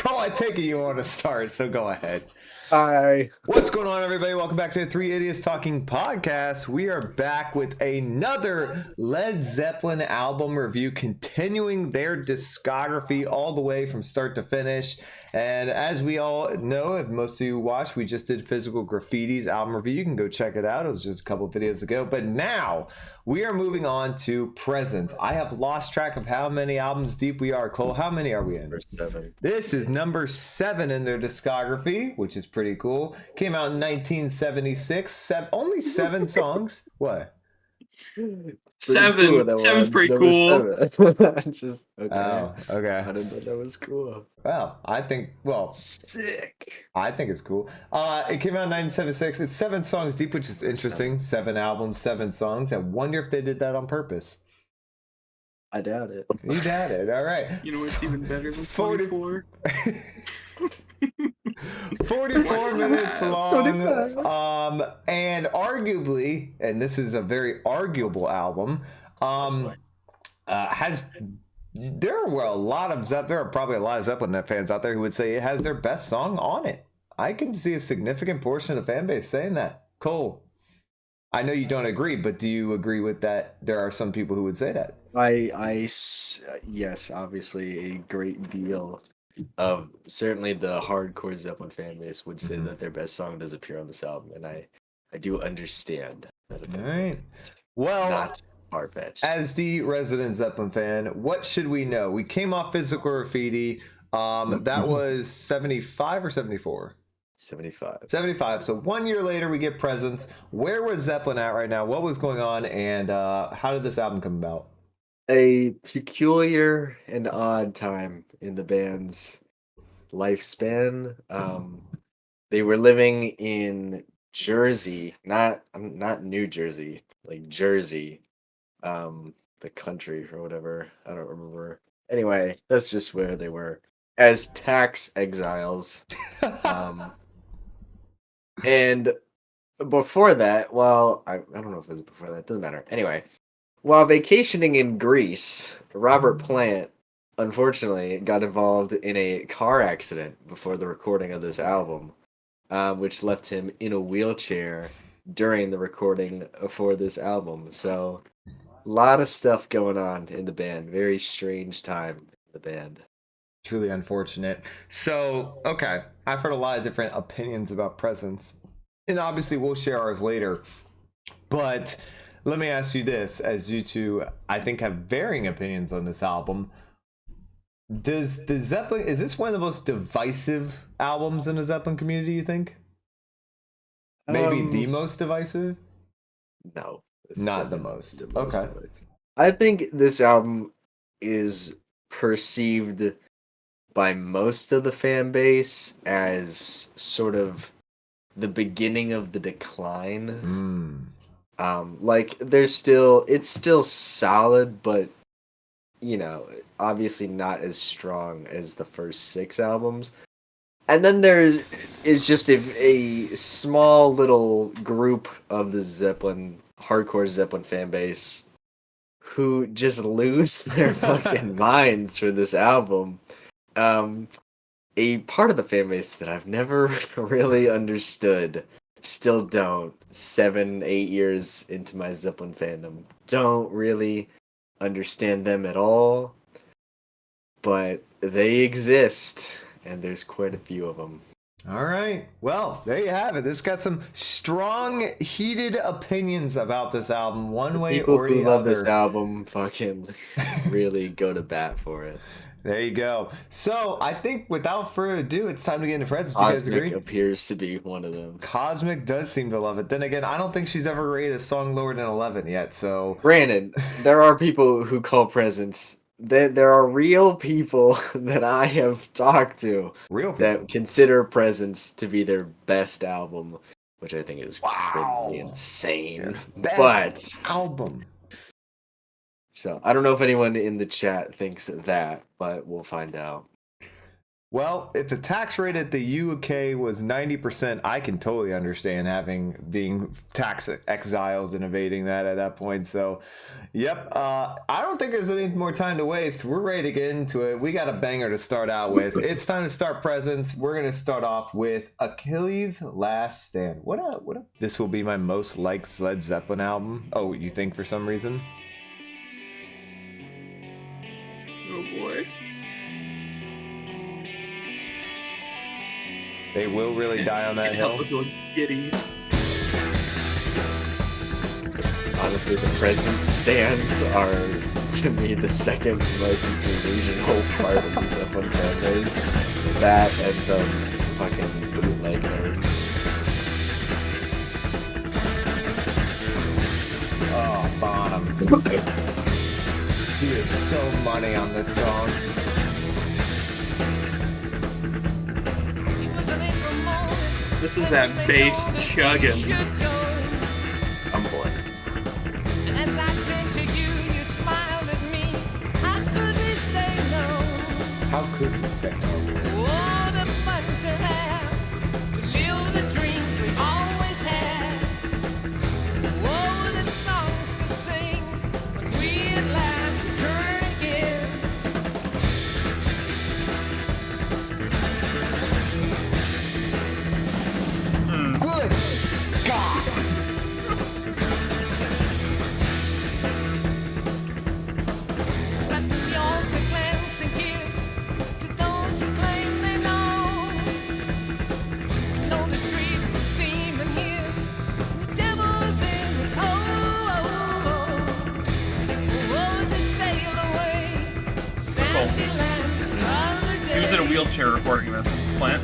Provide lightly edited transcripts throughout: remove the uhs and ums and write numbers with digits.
Cole, I take it you want to start, so go ahead. Hi. What's going on, everybody? Welcome back to the Three Idiots Talking podcast. We are back with another Led Zeppelin album review, continuing their discography all the way from start to finish. And as we all know, if most of you watched, we just did Physical Graffiti's album review. You can go check it out. It was just a couple videos ago. But now we are moving on to Presence. I have lost track of how many albums deep we are. Cole, how many are we in? Number 7. This is number 7 in their discography, which is pretty cool. Came out in 1976. Only 7 songs. What? Seven. Cool, Seven's pretty cool. 7. Just okay. Oh, okay. I didn't know that was cool. Well, I think Sick. it's cool. It came out in 1976. It's 7 songs deep, which is interesting. 7 albums, 7 songs. I wonder if they did that on purpose. I doubt it. You doubt it. All right. You know what's even better than 40 44? 44 minutes long. 25. And arguably, and this is a very arguable album, there are probably a lot of Zeppelin fans out there who would say it has their best song on it. I can see a significant portion of the fan base saying that. Cole, I know you don't agree, but do you agree with that? There are some people who would say that. Yes, obviously a great deal of certainly the hardcore Zeppelin fan base would say that their best song does appear on this album, and I do understand that. All right. Well, not far-fetched. As the resident Zeppelin fan, what should we know? We came off Physical Graffiti. That was 75 or 74? 75. 75. So 1 year later, we get Presence. Where was Zeppelin at right now? What was going on? And how did this album come about? A peculiar and odd time in the band's lifespan. They were living in Jersey, not New Jersey, like Jersey, the country or whatever. I don't remember. Anyway, that's just where they were as tax exiles. And before that, well, I don't know if it was before that. Doesn't matter. Anyway. While vacationing in Greece, Robert Plant, unfortunately, got involved in a car accident before the recording of this album, which left him in a wheelchair during the recording for this album. So, a lot of stuff going on in the band. Very strange time in the band. Truly unfortunate. So, okay, I've heard a lot of different opinions about Presence, and obviously we'll share ours later, but let me ask you this, as you two, I think, have varying opinions on this album. Does Zeppelin, is this one of the most divisive albums in the Zeppelin community, you think? Maybe the most divisive? No. Not the most. Okay. Divisive. I think this album is perceived by most of the fan base as sort of the beginning of the decline. Like it's still solid, but obviously not as strong as the first 6 albums. And then there is just a small little group of the hardcore Zeppelin fan base who just lose their fucking minds for this album. A part of the fan base that I've never really understood. Still don't. 7-8 years into my Zeppelin fandom, don't really understand them at all, but they exist, and there's quite a few of them. All right. Well, there you have it. This got some strong, heated opinions about this album, one way People or the who love other. this album fucking really go to bat for it. There you go. So I think without further ado, it's time to get into Presence. You guys agree? Cosmic appears to be one of them. Cosmic does seem to love it. Then again, I don't think she's ever rated a song lower than 11 yet. So granted, there are people who call Presence. There are real people that I have talked to that consider Presence to be their best album, which I think is pretty insane. Best album. So I don't know if anyone in the chat thinks that, but we'll find out. Well, if the tax rate at the UK was 90%, I can totally understand being tax exiles and evading that at that point. So, yep. I don't think there's any more time to waste. We're ready to get into it. We got a banger to start out with. It's time to start presents. We're gonna start off with Achilles' Last Stand. What up? What up? This will be my most liked Led Zeppelin album. Oh, you think for some reason? Oh boy. They will really die on that hill. Giddy. Honestly, the present stands are, to me, the second most delusional part of the Zeppelin fan base. That and the fucking bootleg nerds. Oh, Bonham. He is so money on this song. This is that bass chugging. I'm bored. As I turned to you, you smiled at me. How could we say no? How could we say no? What a fun to have, to live the dreams we always had. What the songs to sing when we at last turn again. Good God! Swept beyond the glancing kiss to those who claim they know the streets that seem and his, the devil's in his hole. Oh, to sail away, sandy lands another day. He was in a wheelchair recording this. Plant.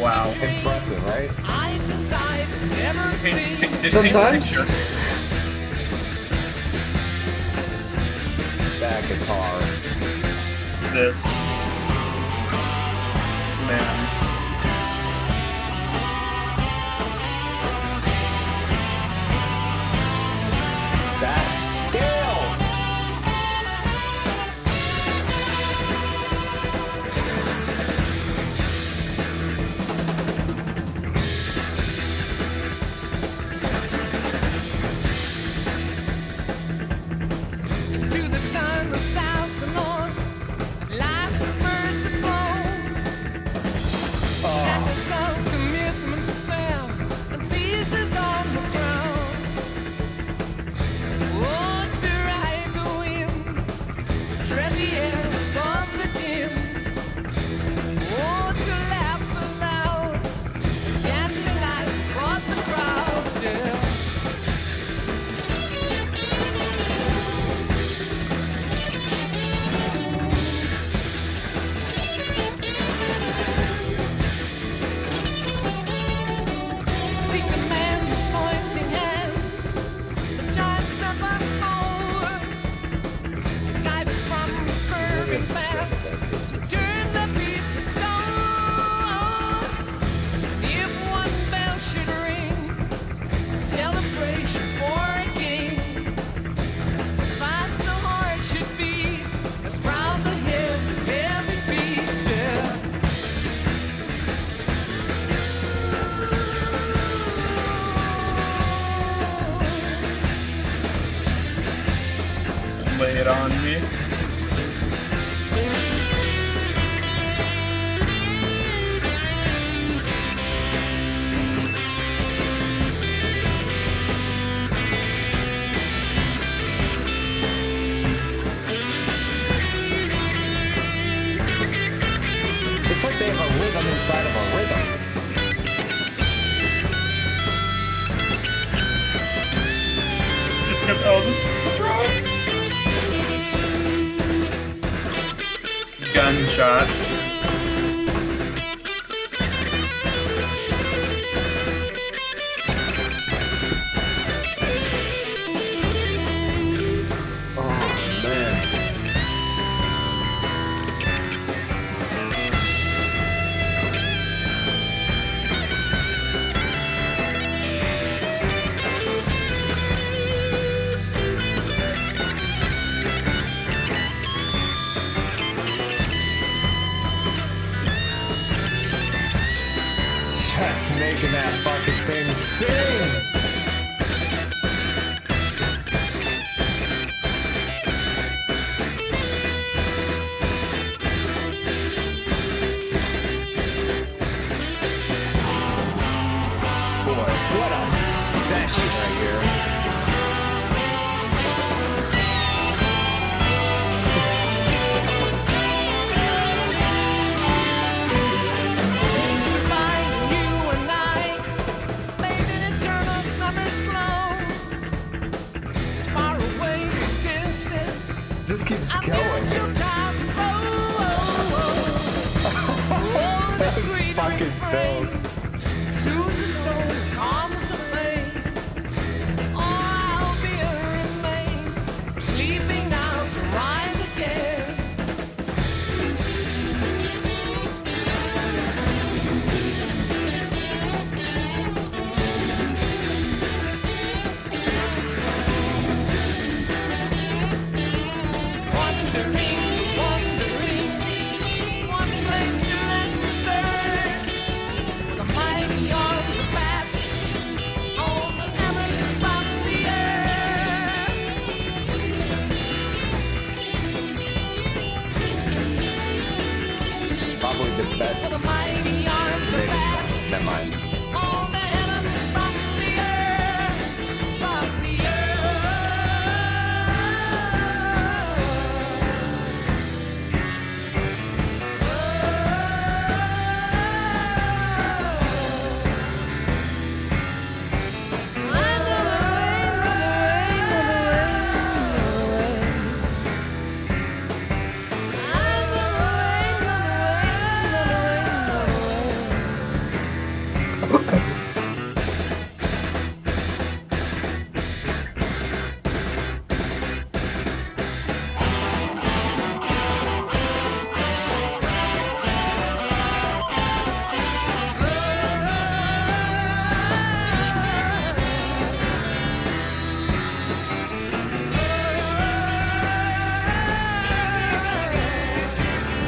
Wow. Impressive, right? Eyes inside never seen. Sometimes. That guitar. This. Man. That skill! To the sun, the south, the north, lies the birds that fall. Shackles of commitment fell, and pieces on the ground. Oh, to ride the wind, to tread the air above the din. Oh, to laugh aloud, dancing lights across the crowd, yeah. Seek the man whose pointing hand, the giant step unfolds, guide us from the curving path, that turns our feet to stone. If one bell should ring, celebration for a king, suffice the heart should be, as proud the head with heavy beats, yeah. Lay it on me. It's like they have a rhythm inside of a rhythm. It's got all the drums. Gunshots. Oh, man. Just making that fucking thing sing. Boy, what a session right here. Days went by and you and I made an eternal summer's glow. As far away and distant, Just keeps I going. felt your time grow. Oh, the Those sweet fucking refrain bells. soothes the soul, calms the pain. Oh, I'll be a remain, sleeping now to rise again. Wandering, one place to rest the surge. The mighty arms of Atlas on the heavens above the Probably the earth. best. The mighty arms of Maybe. Atlas Never mind. on the heavens above the earth. Above the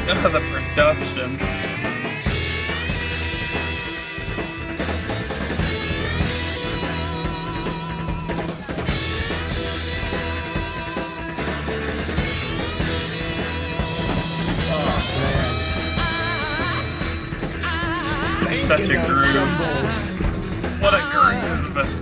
Look at the production. Such a Spanking those groove. cymbals. What a groove.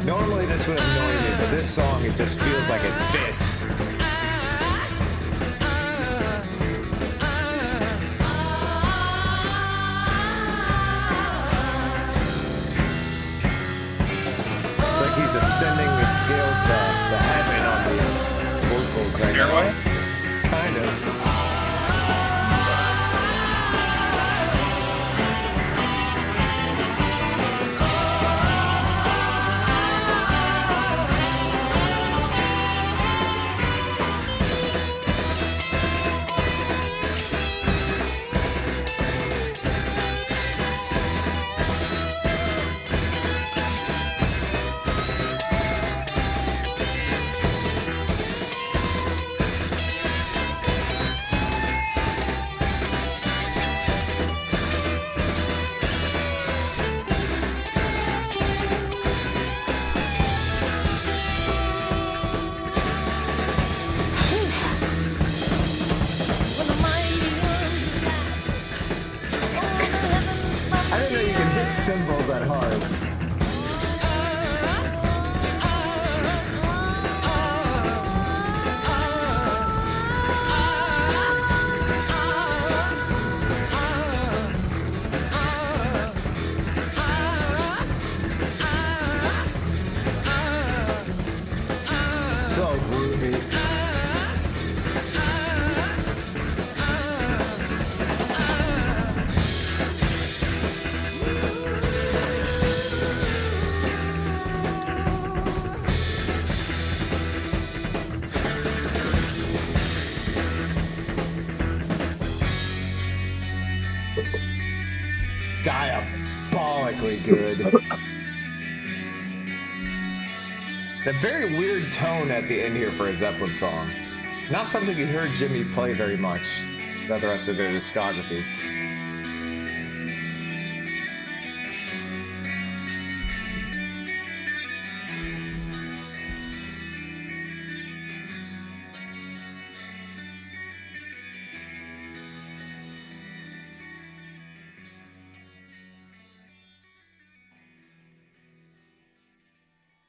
Normally this would annoy me, but this song, it just feels like it fits. It's like he's ascending the scales to heaven on these vocals right Stairway? now. Kind of. diabolically good. That very weird tone at the end here for a Zeppelin song. Not something you heard Jimmy play very much throughout the rest of their discography.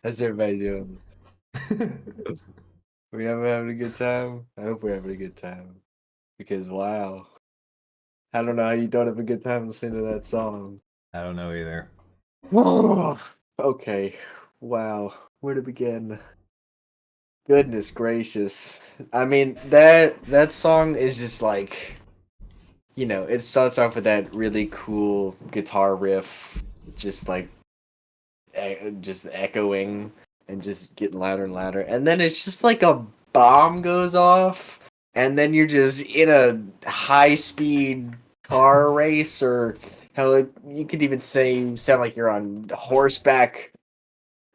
How's everybody doing? We ever having a good time? I hope we're having a good time. Because wow. I don't know how you don't have a good time listening to that song. I don't know either. Okay. Wow. Where to begin? Goodness gracious. I mean, that song is just like, you know, it starts off with that really cool guitar riff, just like just echoing and just getting louder and louder, and then it's just like a bomb goes off, and then you're just in a high speed car race, or hell, you could even say sound like you're on horseback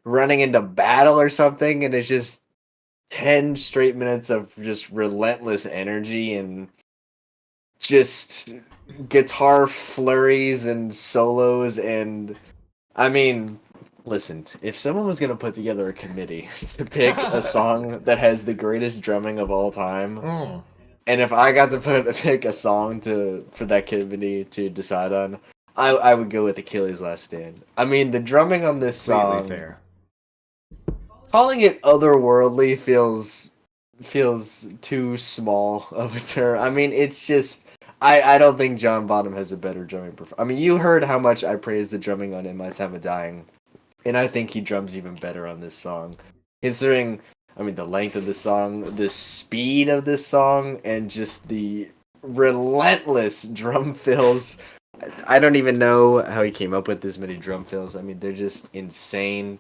running into battle or something, and it's just 10 straight minutes of just relentless energy and just guitar flurries and solos. And I mean, listen, if someone was gonna put together a committee to pick a song that has the greatest drumming of all time, and if I got to pick a song for that committee to decide on, I would go with Achilles' Last Stand. I mean, the drumming on this Completely song, fair. calling it otherworldly feels too small of a term. I mean, it's just I don't think John Bonham has a better drumming performance. I mean, you heard how much I praised the drumming on In My Time of Dying, and I think he drums even better on this song. Considering, I mean, the length of the song, the speed of this song, and just the relentless drum fills. I don't even know how he came up with this many drum fills. I mean, they're just insane.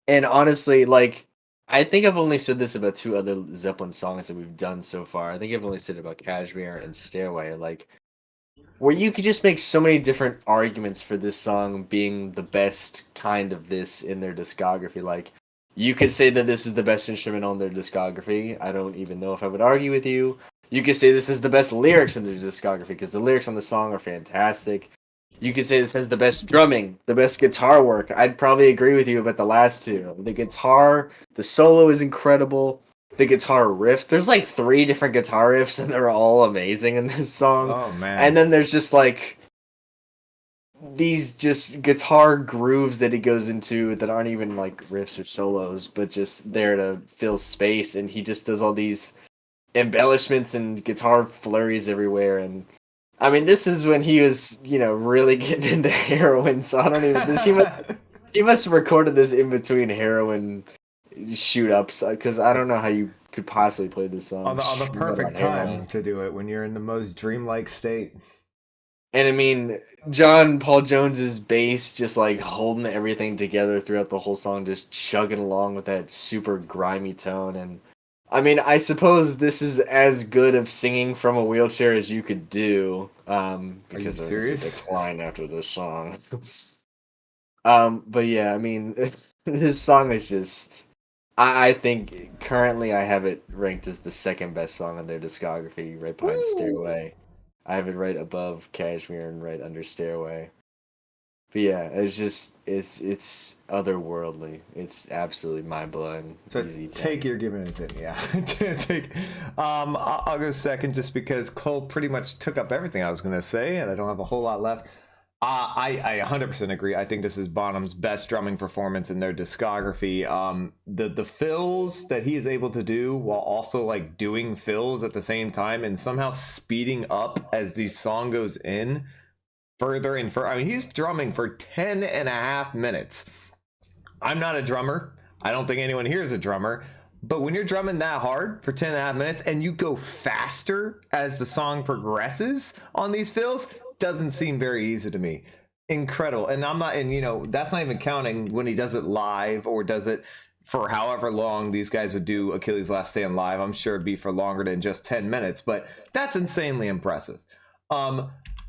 And honestly, like, I think I've only said this about 2 other Zeppelin songs that we've done so far. I think I've only said it about Kashmir and Stairway. Like, where you could just make so many different arguments for this song being the best kind of this in their discography. Like, you could say that this is the best instrumental in their discography. I don't even know if I would argue with you. You could say this is the best lyrics in their discography because the lyrics on the song are fantastic. You could say this has the best drumming, the best guitar work. I'd probably agree with you about the last 2. The guitar, the solo is incredible. The guitar riffs, there's like 3 different guitar riffs and they're all amazing in this song. Oh man. And then there's just like these just guitar grooves that he goes into that aren't even like riffs or solos, but just there to fill space. And he just does all these embellishments and guitar flurries everywhere. And I mean, this is when he was, you know, really getting into heroin. So I don't even. He must have recorded this in between heroin shoot ups, because I don't know how you could possibly play this song on the perfect time to do it when you're in the most dreamlike state. And I mean, John Paul Jones's bass just like holding everything together throughout the whole song, just chugging along with that super grimy tone. And I mean, I suppose this is as good of singing from a wheelchair as you could do, because there's a decline after this song. But yeah, I mean, this song is just, I think currently I have it ranked as the second best song on their discography, right behind Stairway. I have it right above Kashmir and right under Stairway. But yeah, it's just it's otherworldly. It's absolutely mind blowing. So take you're giving it 10, yeah. Take. I'll go second just because Cole pretty much took up everything I was gonna say, and I don't have a whole lot left. I 100% agree. I think this is Bonham's best drumming performance in their discography. The fills that he is able to do while also like doing fills at the same time and somehow speeding up as the song goes in further and further. I mean, he's drumming for 10 and a half minutes. I'm not a drummer. I don't think anyone here is a drummer. But when you're drumming that hard for 10 and a half minutes and you go faster as the song progresses on these fills, doesn't seem very easy to me. Incredible. And I'm not, and you know, that's not even counting when he does it live or does it for however long these guys would do Achilles' Last Stand live. I'm sure it'd be for longer than just 10 minutes, but that's insanely impressive.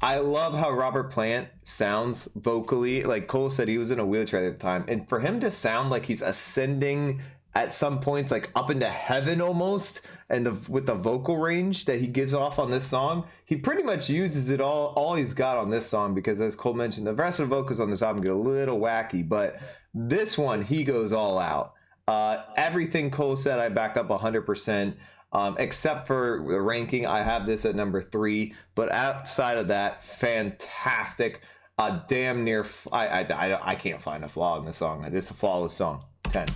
I love how Robert Plant sounds vocally. Like Cole said, he was in a wheelchair at the time, and for him to sound like he's ascending at some points, like up into heaven almost, and with the vocal range that he gives off on this song, he pretty much uses it all he's got on this song. Because as Cole mentioned, the rest of the vocals on this album get a little wacky, but this one he goes all out. Everything Cole said, I back up 100%. Except for the ranking, I have this at number 3. But outside of that, fantastic. Damn near. I can't find a flaw in this song. It's a flawless song. 10.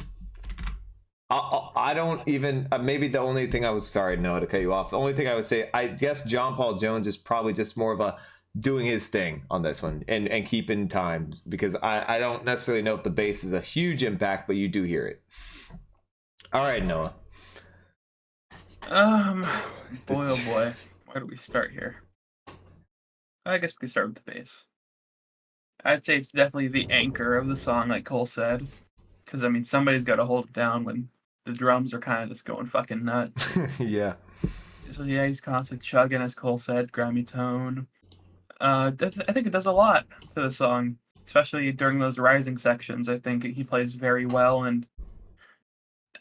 I don't even. Maybe the only thing I was sorry, Noah, to cut you off. The only thing I would say, I guess John Paul Jones is probably just more of a doing his thing on this one and keeping time, because I don't necessarily know if the bass is a huge impact, but you do hear it. All right, Noah. Boy, oh boy. Where do we start here? I guess we can start with the bass. I'd say it's definitely the anchor of the song, like Cole said. Because, I mean, somebody's got to hold it down when the drums are kind of just going fucking nuts. Yeah. So, yeah, he's constantly chugging, as Cole said, grimy tone. I think it does a lot to the song, especially during those rising sections. I think he plays very well and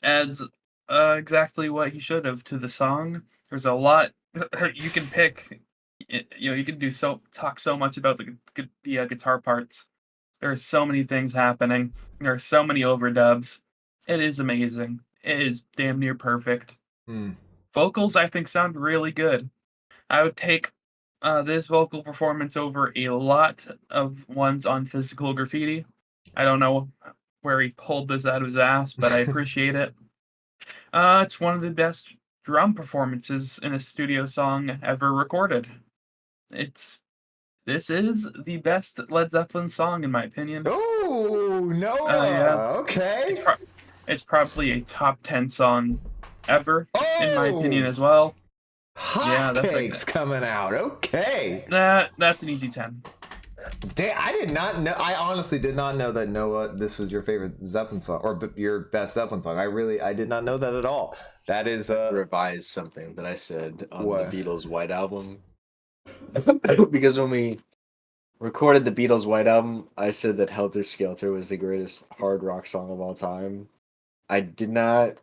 adds exactly what he should have to the song. There's a lot you can pick. You can talk so much about the guitar parts. There are so many things happening. There are so many overdubs. It is amazing. It is damn near perfect. Vocals, I think, sound really good. I would take this vocal performance over a lot of ones on Physical Graffiti. I don't know where he pulled this out of his ass, but I appreciate it. It's one of the best drum performances in a studio song ever recorded. This is the best Led Zeppelin song, in my opinion. Oh, Noah. Yeah. Okay. It's probably a top 10 song ever, in my opinion, Oh. as well. Hot takes coming out. Okay. That's an easy 10. I did not know. I honestly did not know that, Noah, this was your favorite Zeppelin song, or your best Zeppelin song. I did not know that at all. That is Revise something that I said on What? the Beatles' White Album. Because when we recorded the Beatles' White Album, I said that Helter Skelter was the greatest hard rock song of all time. I did not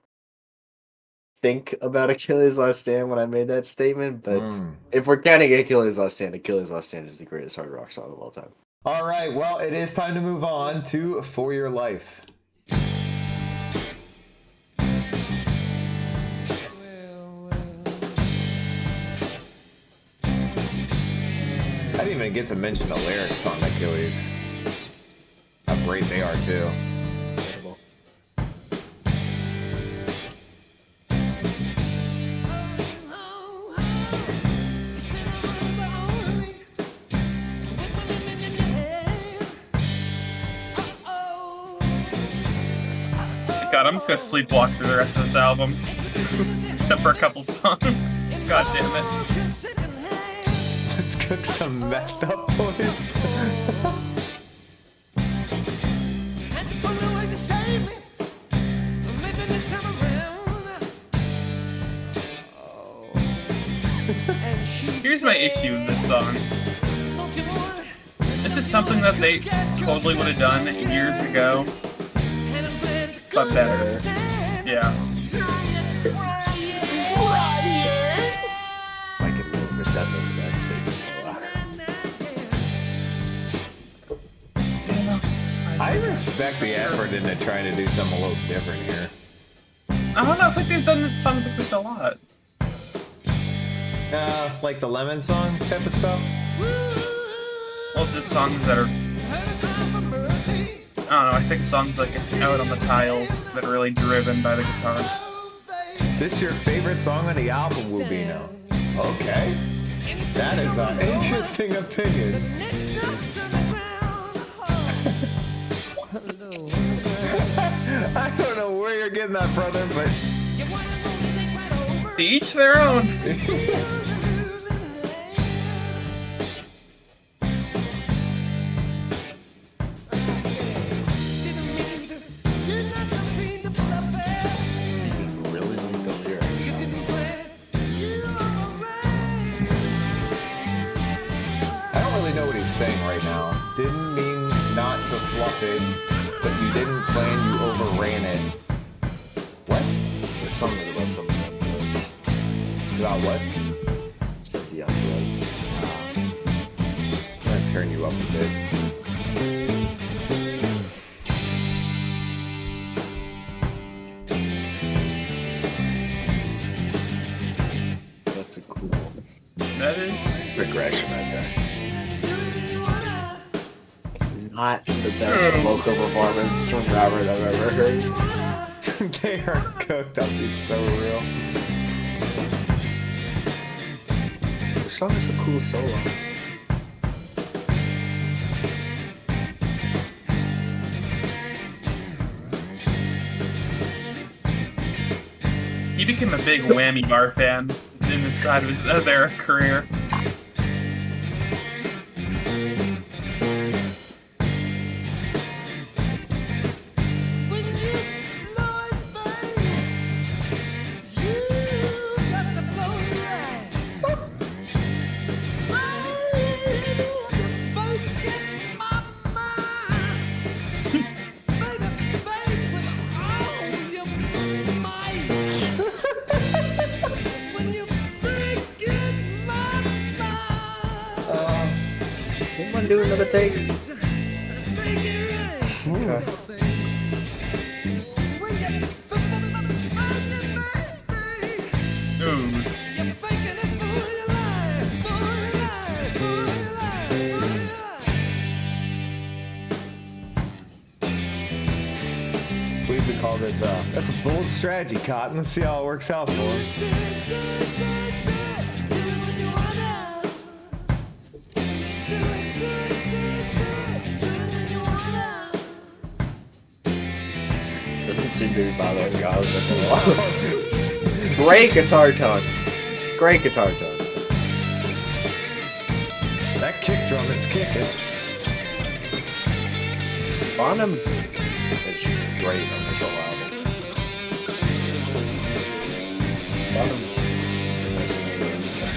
think about Achilles' Last Stand when I made that statement, but if we're counting Achilles' Last Stand is the greatest hard rock song of all time. all right. Well, it is time to move on to For Your Life. I didn't even get to mention the lyrics on Achilles. How great they are too. Incredible. God, I'm just gonna sleepwalk through the rest of this album. Except for a couple songs. God damn it. Let's cook some meth up, boys. Here's my issue with this song. This is something that they totally would have done years ago, but better. Yeah. I can live with that statement. I respect the effort into trying to do something a little different here. I don't know, I think they've done songs like this a lot. Like the Lemon song type of stuff. Well, just songs that are, I don't know, I think songs like Out on the Tiles that are really driven by the guitar. This your favorite song on the album, Wubino? Okay. That is an interesting opinion. I don't know where you're getting that, brother, but To each their own. Really like the lyrics. know what he's saying right now. Didn't mean not to fluff it, but you didn't plan, you overran it. What? There's something about some young drugs. About what? Said the young drugs. I'm gonna turn you up a bit. That's a cool That is. progression right there. Not the best vocal performance from Robert I've ever heard. They are cooked up. He's so real. The song is a cool solo. He became a big Whammy Bar fan in the side of their career. When you blow it, babe, you got to blow it right. Baby, you're forgetting my mind. Baby, fake with all your might. When you forget my mind. Anyone do another take? Fake it right. When you Ooh. you're faking it for your life, for your life, for your life, for your life. We could call this that's a bold strategy, Cotton. Let's see how it works out for him. Doesn't seem to be bothering God at all. Great guitar tone. Great guitar tone. That kick drum is kicking. Bonham is great on this whole album. Bonham. Nice and early in the song.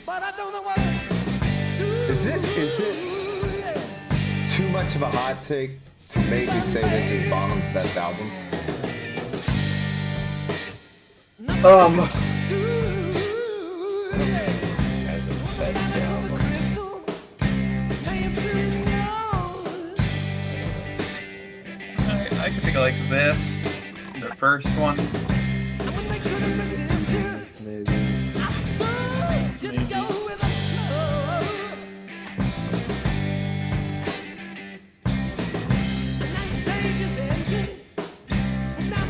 But I don't know what to do. Is it too much of a hot take to maybe say this is Bonham's best album? As a best album. I could think of like this. The first one. Maybe.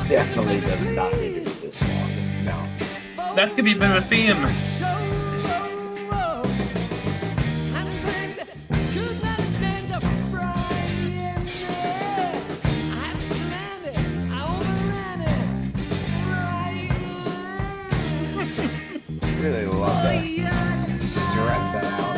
Definitely does not need to be this long. No. That's gonna be a bit of a theme. Really love that. Stretch that out.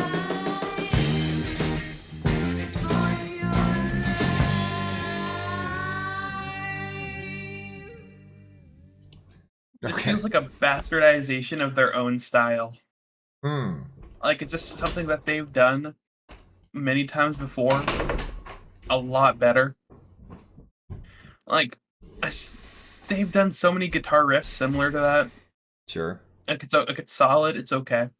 This Okay. feels like a bastardization of their own style. Hmm. Like it's just something that they've done many times before, a lot better. Like they've done so many guitar riffs similar to that. Sure. Like it's solid. It's okay.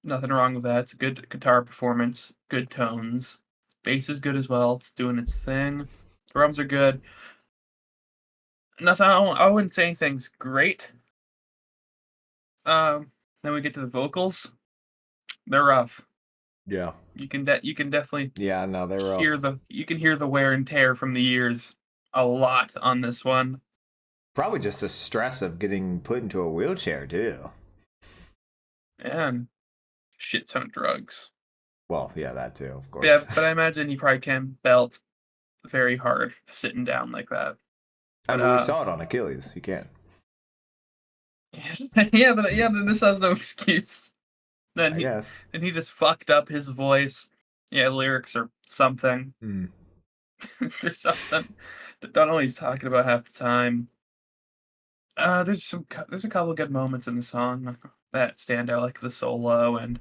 Nothing wrong with that. It's a good guitar performance. Good tones. Bass is good as well. It's doing its thing. Drums are good. Nothing. I wouldn't say anything's great. Then we get to the vocals. They're rough. Yeah. You can definitely Yeah, no, they're rough. hear the wear and tear from the years a lot on this one. Probably just the stress of getting put into a wheelchair, too. And shit ton of drugs. Well, yeah, that too, of course. Yeah, but I imagine he probably can belt very hard sitting down like that. I But mean, we saw it on Achilles. You can't. yeah, but then this has no excuse. I guess. Then he just fucked up his voice. Yeah, lyrics or something. Mm. There's something that don't know what he's talking about half the time. There's a couple of good moments in the song that stand out, like the solo and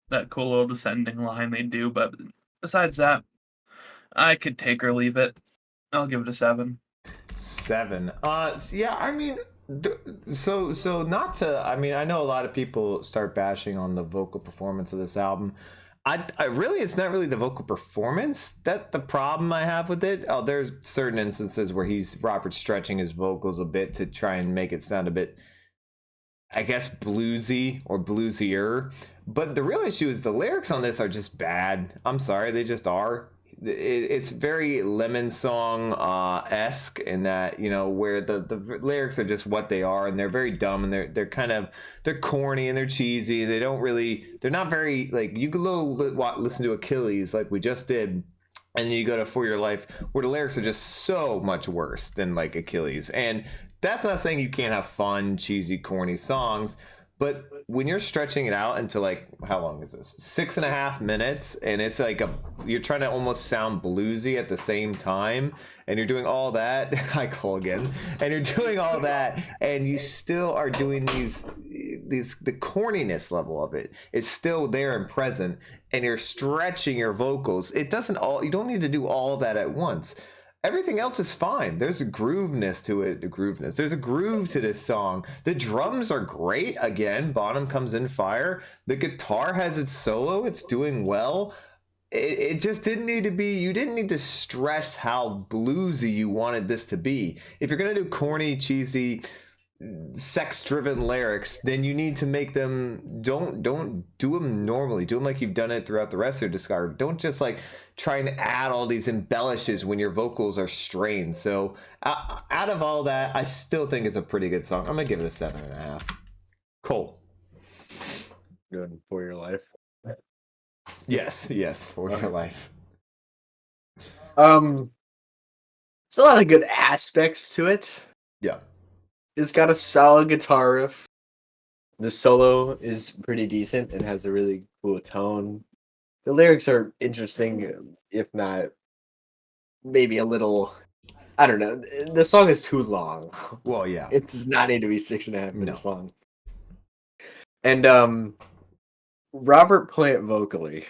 that cool little descending line they do. But besides that, I could take or leave it. I'll give it a 7. 7. Yeah, I mean, so not to. I mean, I know a lot of people start bashing on the vocal performance of this album. I really, it's not really the vocal performance that the problem I have with it. Oh, there's certain instances where Robert's stretching his vocals a bit to try and make it sound a bit, I guess, bluesy or bluesier. But the real issue is the lyrics on this are just bad. I'm sorry, they just are. It's very Lemon Song esque in that, you know, where the lyrics are just what they are, and they're very dumb, and they're kind of, they're corny and they're cheesy. They're not very, like, you could listen to Achilles like we just did, and then you go to For Your Life, where the lyrics are just so much worse than like Achilles. And that's not saying you can't have fun, cheesy, corny songs, but when you're stretching it out into, like, how long is this? 6.5 minutes, and it's like you're trying to almost sound bluesy at the same time, and you're doing all that. Hi, Cole again. And you're doing all that, and you still are doing the corniness level of it. It's still there and present, and you're stretching your vocals. You don't need to do all that at once. Everything else is fine. There's a grooveness to it. There's a groove to this song. The drums are great. Again, Bonham comes in fire. The guitar has its solo. It's doing well. It just didn't need to be. You didn't need to stress how bluesy you wanted this to be. If you're gonna do corny, cheesy, sex-driven lyrics, then you need to make them. Don't do them normally. Do them like you've done it throughout the rest of your discography. Don't just like try and add all these embellishes when your vocals are strained. So out of all that, I still think it's a pretty good song. I'm gonna give it a 7.5. Cole. Good. For Your Life. Yes, For Your Life. There's a lot of good aspects to it. Yeah. It's got a solid guitar riff. The solo is pretty decent and has a really cool tone. The lyrics are interesting, if not maybe a little. I don't know. The song is too long. Well, yeah. It does not need to be 6.5 minutes long. And Robert Plant vocally,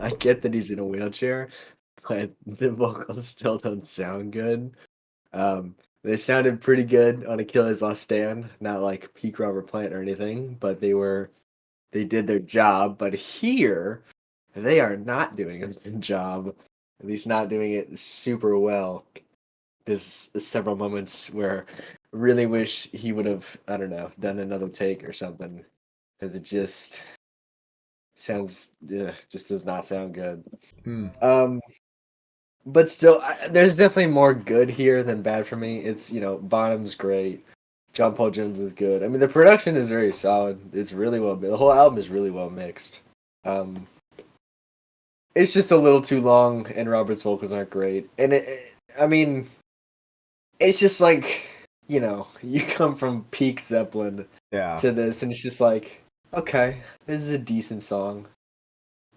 I get that he's in a wheelchair, but the vocals still don't sound good. They sounded pretty good on Achilles Last Stand, not like peak Robert Plant or anything, but they did their job. But here, they are not doing a good job, at least not doing it super well. There's several moments where I really wish he would have, I don't know, done another take or something, because it just sounds, just does not sound good. But still, there's definitely more good here than bad for me. It's, Bonham's great. John Paul Jones is good. I mean, the production is very solid. It's really well mixed. The whole album is really well mixed. It's just a little too long, and Robert's vocals aren't great. And it's just like, you come from peak Zeppelin to this, and it's just like, okay, this is a decent song.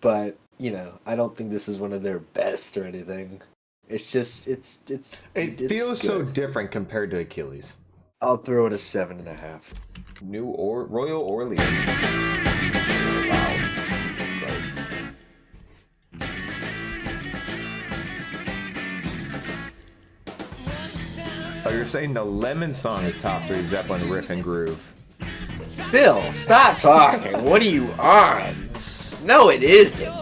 But, I don't think this is one of their best or anything. It's just, it feels good. so different compared to Achilles. I'll throw it a 7.5. Royal Orleans. Wow. Oh, you're saying the Lemon Song is top 3 Zeppelin riff and groove. Phil, stop talking. What are you on? No, it isn't.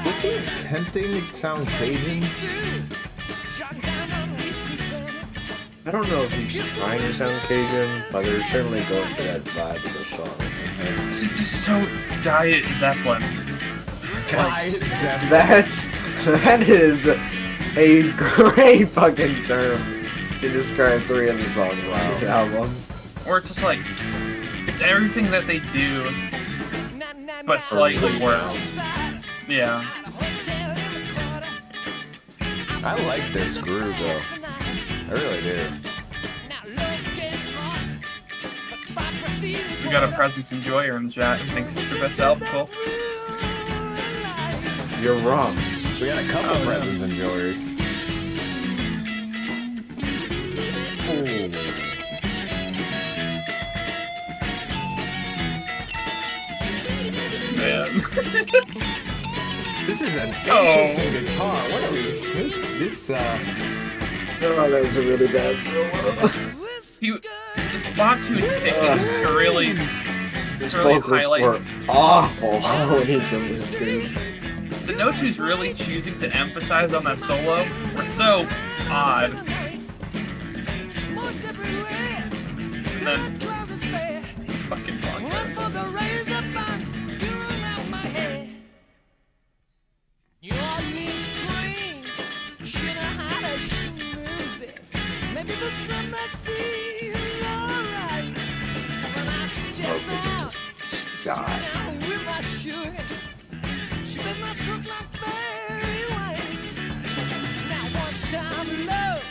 Was he attempting to sound Cajun? I don't know if he's trying to sound Cajun, but they're certainly going for that vibe of the song. This is just so Diet Zeppelin. That is a great fucking term to describe 3 of the songs on this album. Or it's just like, it's everything that they do, but slightly worse. Yeah. I like this groove though. I really do. We got a Presence Enjoyer in the chat who thinks it's the best album. Cool. You're wrong. We got a couple presents enjoyers. Man. This is an interesting guitar. What are we? Oh, that was a really bad solo. The spots he was picking are really, His really vocals highlight. were awful when he's in the screws. The notes he's really choosing to emphasize on that solo were so odd. And then fucking podcast. Maybe for some that seems alright. When I step out, God. down with my sugar. She was not took like Mary White. Now one time love,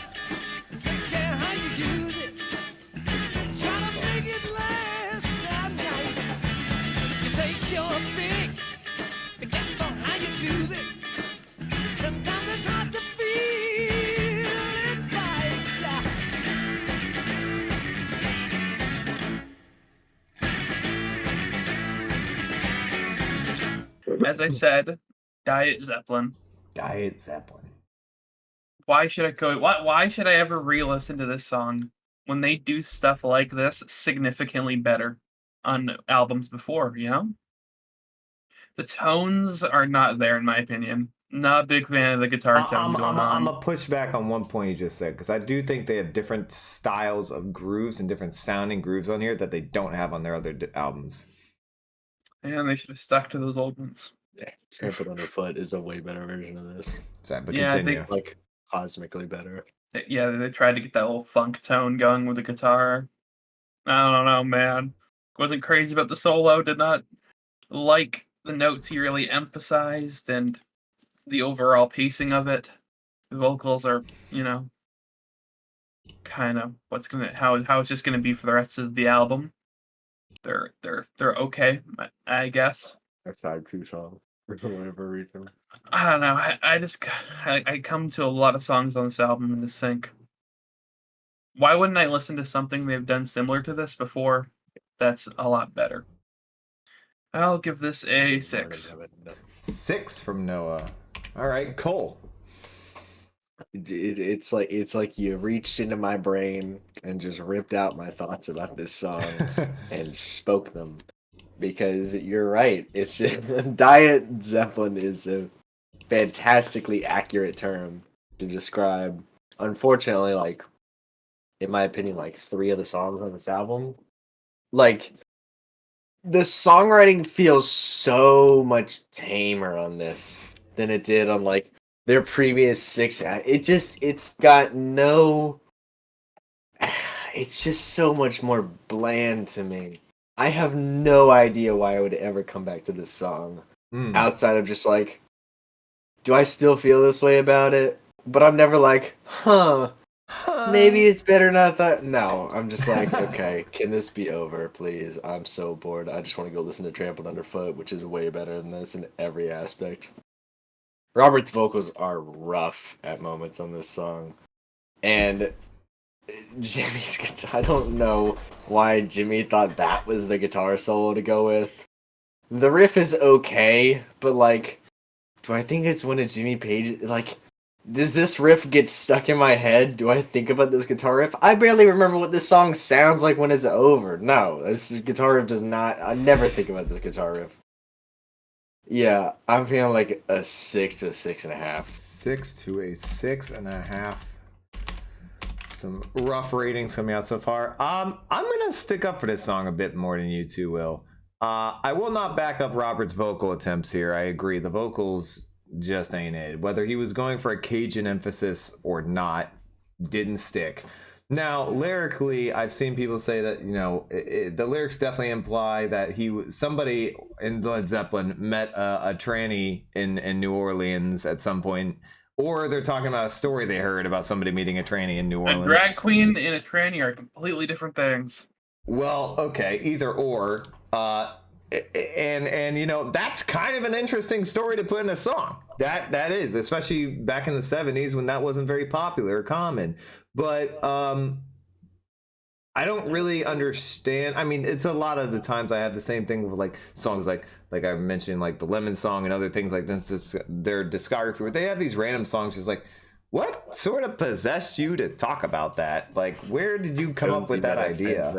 take care how you use it. Try to make it last all night. You take your pick, be careful how you choose it. Sometimes it's hard to feel it right. As I said, Diet Zeppelin. Diet Zeppelin. Why should I go? Why should I ever re-listen to this song when they do stuff like this significantly better on albums before? You know, the tones are not there in my opinion. Not a big fan of the guitar tones going on. I'm gonna push back on one point you just said because I do think they have different styles of grooves and different sounding grooves on here that they don't have on their other albums. And they should have stuck to those old ones. Yeah, Trampled Underfoot is a way better version of this. Sorry, but Yeah, I continue. think- Like, cosmically better. Yeah, they tried to get that little funk tone going with the guitar. I don't know, man. Wasn't crazy about the solo. Did not like the notes he really emphasized and the overall pacing of it. The vocals are, you know, kind of how it's just gonna be for the rest of the album. They're okay, I guess. Our side 2 song for whatever reason. I don't know. I come to a lot of songs on this album in the sync. Why wouldn't I listen to something they've done similar to this before? That's a lot better. I'll give this a 6. 6 from Noah. All right, Cole. It's like you reached into my brain and just ripped out my thoughts about this song and spoke them. Because you're right. It's just, Diet Zeppelin is a fantastically accurate term to describe, unfortunately, like, in my opinion, like 3 of the songs on this album. Like, the songwriting feels so much tamer on this than it did on, like, their previous 6. It's got no... It's just so much more bland to me. I have no idea why I would ever come back to this song. Outside of just like, do I still feel this way about it? But I'm never like, maybe it's better not that. No, I'm just like, okay, can this be over, please? I'm so bored. I just want to go listen to Trampled Underfoot, which is way better than this in every aspect. Robert's vocals are rough at moments on this song. And Jimmy's guitar, I don't know why Jimmy thought that was the guitar solo to go with. The riff is okay, but like, do I think it's one of Jimmy Page? Like, does this riff get stuck in my head? Do I think about this guitar riff? I barely remember what this song sounds like when it's over. No, this guitar riff does not. I never think about this guitar riff. Yeah, I'm feeling like a 6 to a 6.5. 6 to a 6.5. some rough ratings coming out so far. I'm gonna stick up for this song a bit more than you two will. I will not back up Robert's vocal attempts here. I agree, the vocals just ain't it. Whether he was going for a Cajun emphasis or not, didn't stick. Now, lyrically, I've seen people say that, you know, the lyrics definitely imply that somebody in Led Zeppelin met a tranny in New Orleans at some point, or they're talking about a story they heard about somebody meeting a tranny in New Orleans. A drag queen and a tranny are completely different things. Well, okay, either or. And you know, that's kind of an interesting story to put in a song. That is, especially back in the 70s when that wasn't very popular or common. But I don't really understand. I mean, it's a lot of the times I have the same thing with like songs like I mentioned, like the Lemon Song and other things like this, their discography, where they have these random songs just like, what sort of possessed you to talk about that? Like, where did you come up with that idea?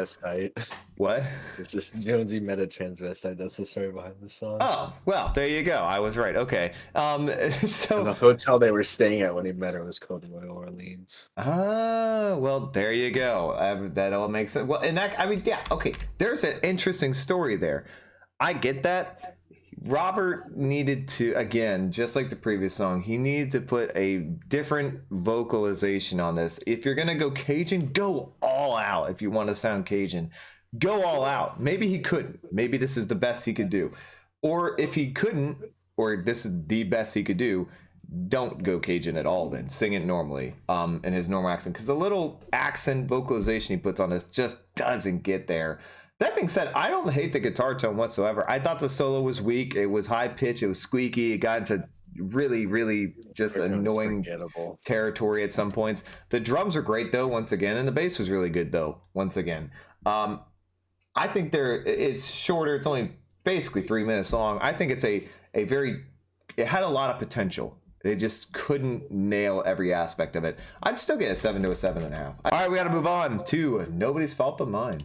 What? This is Jonesy met a transvestite. That's the story behind the song. Oh, well, there you go. I was right. Okay. And So the hotel they were staying at when he met her was called Royal Orleans. well, there you go. That all makes sense. Well, and that, I mean, yeah, okay. There's an interesting story there. I get that. Robert needed to, again, just like the previous song, he needed to put a different vocalization on this. If you're going to go Cajun, go all out. If you want to sound Cajun, go all out. Maybe he couldn't. Maybe this is the best he could do. Or if he couldn't, or this is the best he could do, don't go Cajun at all then. Sing it normally in his normal accent. Because the little accent vocalization he puts on this just doesn't get there. That being said, I don't hate the guitar tone whatsoever. I thought the solo was weak. It was high pitch. It was squeaky. It got into really, really just annoying territory at some points. The drums are great though, once again, and the bass was really good though, once again. I think it's shorter. It's only basically 3 minutes long. I think it's it had a lot of potential. They just couldn't nail every aspect of it. I'd still get a 7 to a 7.5. All right, we got to move on to Nobody's Fault But Mine.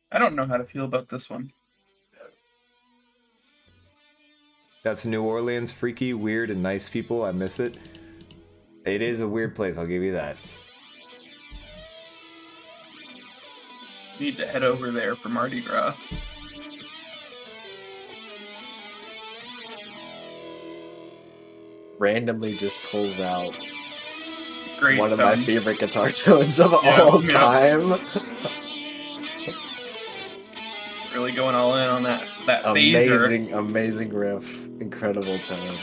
I don't know how to feel about this one. That's New Orleans, freaky, weird, and nice people. I miss it. It is a weird place, I'll give you that. Need to head over there for Mardi Gras. Randomly just pulls out Great one tone. of my favorite guitar tones of all time. Really going all in on that phaser. Amazing riff. Incredible tone.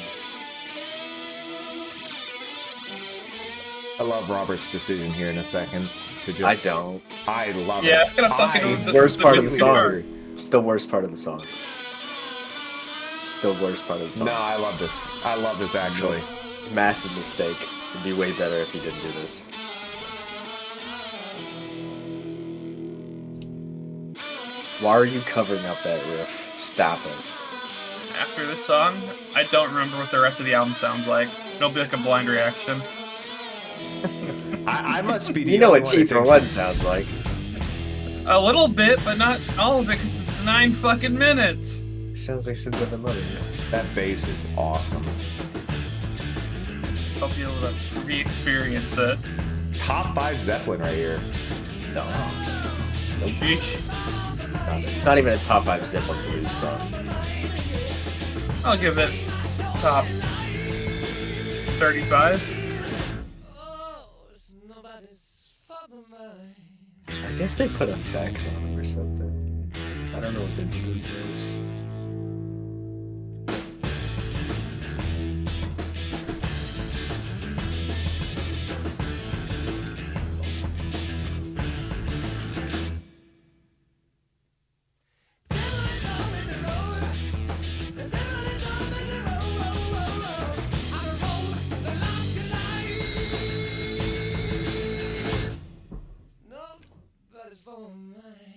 I love Robert's decision here in a second to just... I don't. I love it. Yeah, it's gonna fucking... Worst part of the guitar. song. It's the worst part of the song. It's the worst part of the song. No, I love this. I love this, actually. Massive mistake. It'd be way better if he didn't do this. Why are you covering up that riff? Stop it. After this song, I don't remember what the rest of the album sounds like. It'll be like a blind reaction. I must be the You know only what one who T for thinks One this- sounds like. A little bit, but not all of it, because it's 9 fucking minutes. Sounds like Sins of the Mother. That bass is awesome. So I'll be able to re-experience it. Top 5 Zeppelin right here. No. Sheesh. It's not even a top 5 Zeppelin blues song. I'll give it top 35. I guess they put effects on them or something. I don't know what they did with this verse.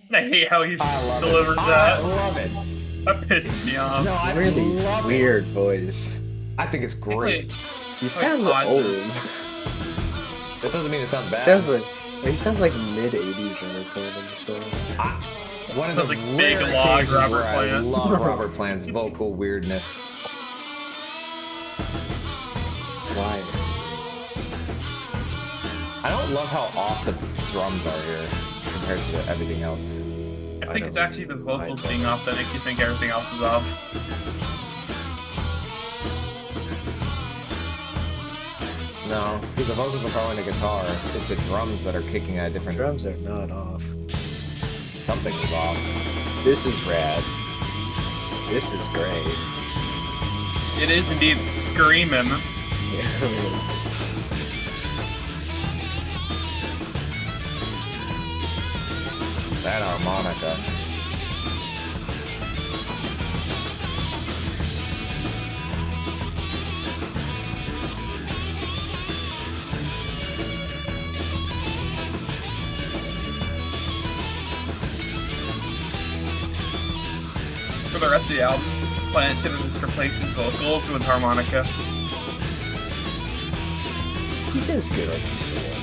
I hate how he I love delivers it. that. I love it. That pisses me off. No, I Really love it. weird voice. I think it's great. He sounds pauses. old. That doesn't mean it sounds bad. He sounds like mid 80s Robert Plant. So One of the Sounds like big rare log occasions Robert where I Plant. love Robert Plant's vocal weirdness. why? I don't love how off the drums are here compared to everything else. I think it's actually the vocals being off that makes you think everything else is off. No, because the vocals are probably the guitar. It's the drums that are kicking at different. Drums are not off. Something is off. This is rad. This is great. It is indeed screaming. That harmonica. For the rest of the album, Planet Shitter just replaces vocals with harmonica. He does good on TV.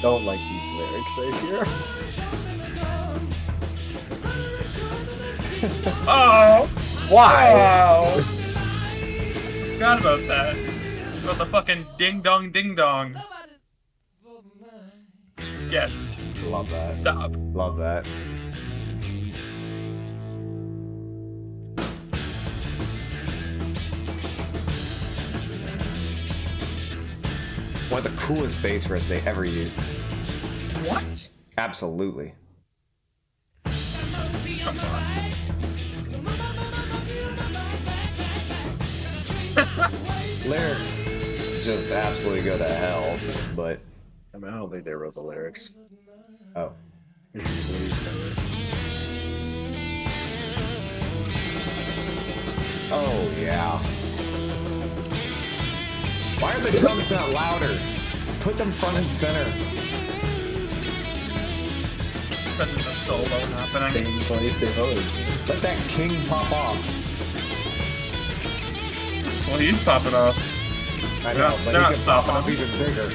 Don't like these lyrics right here. Oh! Why? Wow! Forgot about that. About the fucking ding dong ding dong. Get. Love that. Stop. Love that. One of the coolest bass riffs they ever used. What? Absolutely. Come on. Lyrics just absolutely go to hell, but I mean, I don't think they wrote the lyrics. oh. Oh yeah. Why are the drums not louder? Put them front and center. Because there's a solo happening. Same place they've always been. Let that king pop off. Well, he's popping off. I They're know, not- but they're he not can pop stopping off him. even bigger.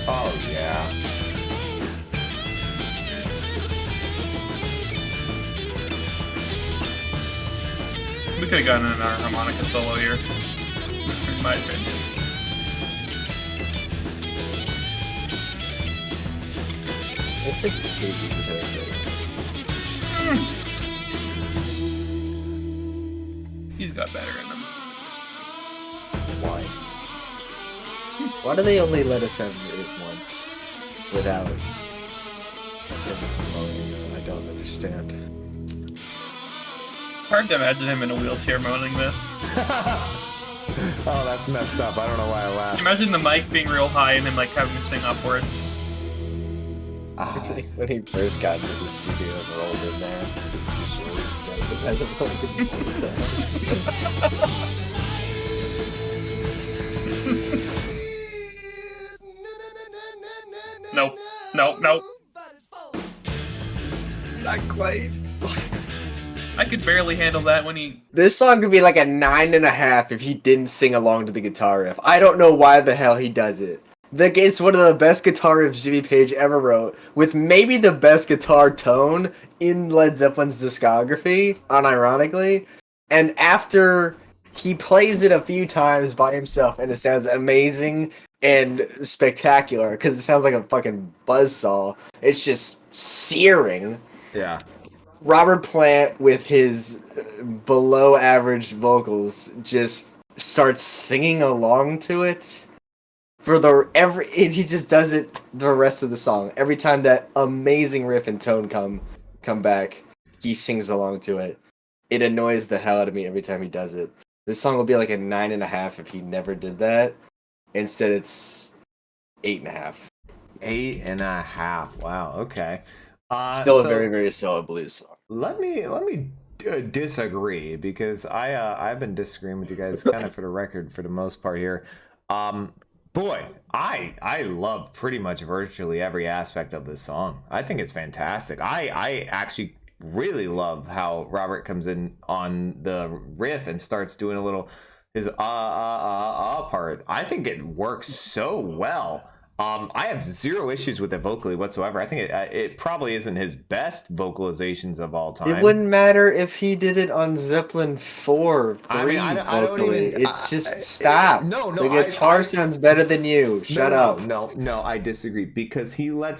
Oh yeah. We could have gotten an harmonica solo here. In my opinion. It's like a crazy guitar solo. He's got better in him. Why? Why do they only let us have it once without him moaning? I don't understand. Hard to imagine him in a wheelchair moaning this. Oh, that's messed up. I don't know why I laughed. Imagine the mic being real high and him like having to sing upwards. Ah, When he first got into the studio and rolled in there, just really excited by the fucking Nope. Nope. Nope. Not quite. I could barely handle that when he. This song could be like a 9.5 if he didn't sing along to the guitar riff. I don't know why the hell he does it. It's one of the best guitar riffs Jimmy Page ever wrote, with maybe the best guitar tone in Led Zeppelin's discography, unironically. And after he plays it a few times by himself, and it sounds amazing and spectacular, because it sounds like a fucking buzzsaw. It's just searing. yeah. Robert Plant, with his below average vocals, just starts singing along to it. He just does it the rest of the song. Every time that amazing riff and tone come back, he sings along to it. It annoys the hell out of me every time he does it. This song would be like a 9.5 if he never did that. Instead, it's 8.5. 8.5. Wow. Okay. Still a so very, very solid blues song. Let me disagree, because I've been disagreeing with you guys kind of for the record for the most part here. Boy, I love pretty much virtually every aspect of this song. I think it's fantastic. I actually really love how Robert comes in on the riff and starts doing a little his part. I think it works so well. I have zero issues with it vocally whatsoever. I think it probably isn't his best vocalizations of all time. It wouldn't matter if he did it on Zeppelin 4. I mean, I don't vocally. even. It's just stop. No, The guitar sounds better than you. Shut up. No, I disagree because they let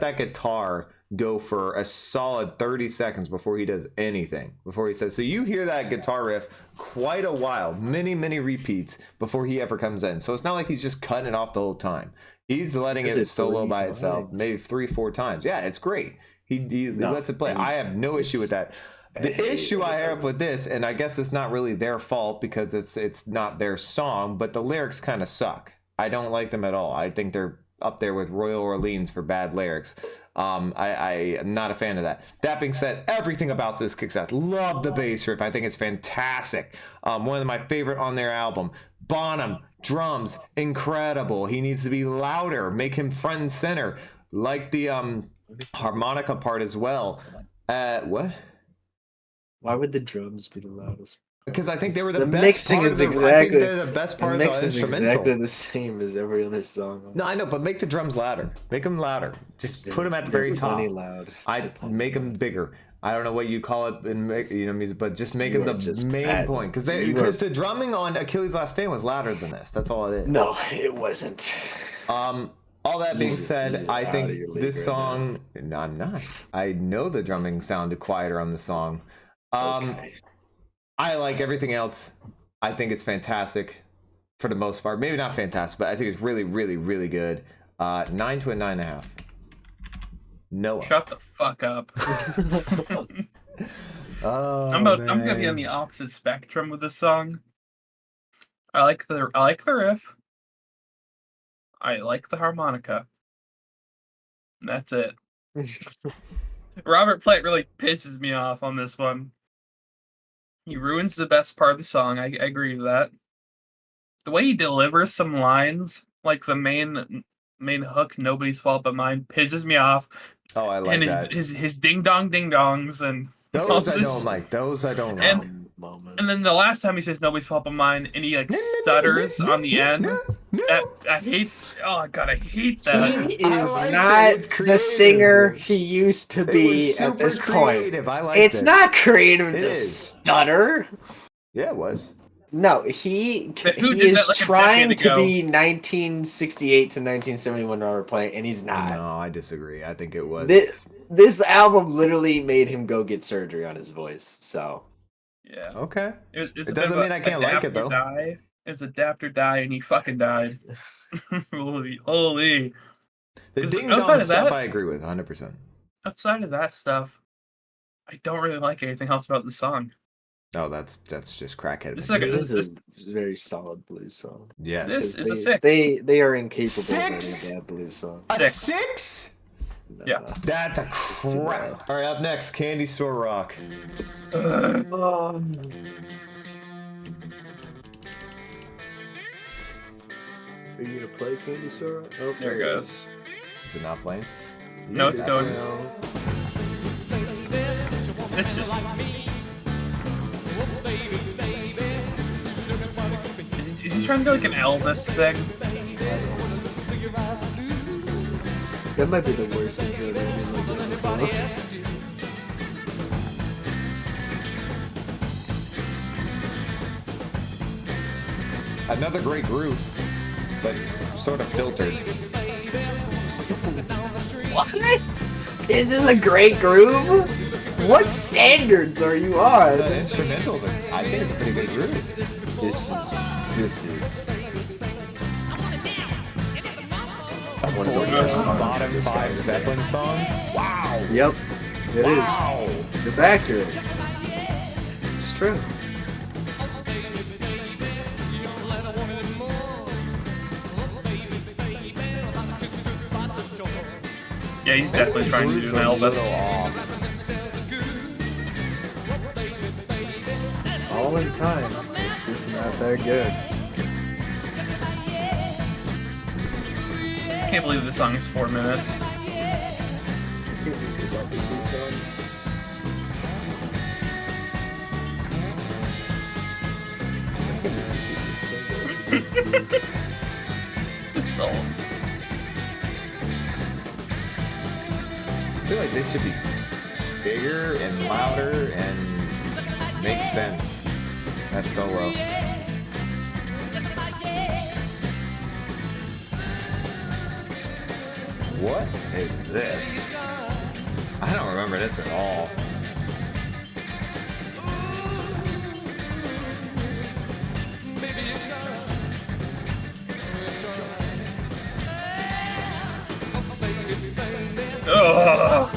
that guitar go for a solid 30 seconds before he does anything. Before he says, so you hear that guitar riff quite a while, many repeats before he ever comes in. So it's not like he's just cutting it off the whole time. He's letting it solo by itself, maybe 3-4 times. Yeah, it's great. He lets it play. I have no issue with that. The issue I have with this, and I guess it's not really their fault because it's not their song, but the lyrics kind of suck. I don't like them at all. I think they're up there with Royal Orleans for bad lyrics. I am not a fan of that. That being said, everything about this kicks ass. Love the bass riff. I think it's fantastic. One of my favorite on their album. Bonham, drums, incredible. He needs to be louder. Make him front and center. Like the harmonica part as well. What? Why would the drums be the loudest? Because I think they were the The best mixing part is of the, I think exactly- they're the best part The of mix the is instrumental. exactly the same as every other song. No, I know, but make the drums louder. Make them louder. Just put them at the very top. Plenty loud. I make them bigger. I don't know what you call it in music, but just make You it are the just main bad. point. Because You the drumming on Achilles' Last Stand was louder than this. That's all it is. No, it wasn't. All that being just did said, it I out think of your league this right song. No, I'm not. I know the drumming sounded quieter on the song. Okay. I like everything else. I think it's fantastic for the most part. Maybe not fantastic, but I think it's really, really, really good. 9 to a 9.5. Noah. Shut the fuck up. Oh, I'm gonna be on the opposite spectrum with this song. I like the riff. I like the harmonica. And that's it. Robert Plant really pisses me off on this one. He ruins the best part of the song. I agree with that. The way he delivers some lines, like the main hook, "Nobody's Fault But Mine," pisses me off. Oh, I like and that. his ding dong ding dongs and Those I this- don't like. Those I don't like. Moment. And then the last time he says "Nobody's Fault But Mine" and he like stutters on the end. I hate. Oh god, I hate that. He is I liked not it. It's the creative. singer he used to It be was at super this point. creative. I liked It's it. not creative It to is. stutter. Yeah, it was. No, he Who he did is that, like, a trying decade to ago? be 1968 to 1971 Robert Plant, and he's not. No, I disagree. I think it was. This album literally made him go get surgery on his voice. So Yeah. Okay. It It doesn't mean I can't like it, though. Die. It's adapt or die, and he fucking died. Holy. The 'Cause ding outside dong of stuff that- I agree with 100%. Outside of that stuff, I don't really like anything else about the song. Oh, that's just crackhead. This is like material. this is a very solid blues song. Yes. This is a They- 6. They are incapable of Six? any bad blues song. A 6. 6? No. Yeah. That's a too bad. crap. All right, up next, Candy Store Rock. Are you gonna play Candy Store? Oh, There it goes. Is it not playing? No, it's going. No. This just. Is he trying to do like an Elvis thing? That might be the worst intro to any song. Another great groove, but sort of filtered. What? Is this a great groove? What standards are you on? The instrumentals are, I think it's a pretty good groove. This is. One of the bottom 5 Zeppelin songs? Wow! Yep, it is. Wow! It's accurate. It's true. Yeah, he's definitely trying to do an Elvis. All in time. It's just not that good. I can't believe this song is 4 minutes. The soul. I feel like this should be bigger and louder and make sense. That solo. What is this? I don't remember this at all. Ugh.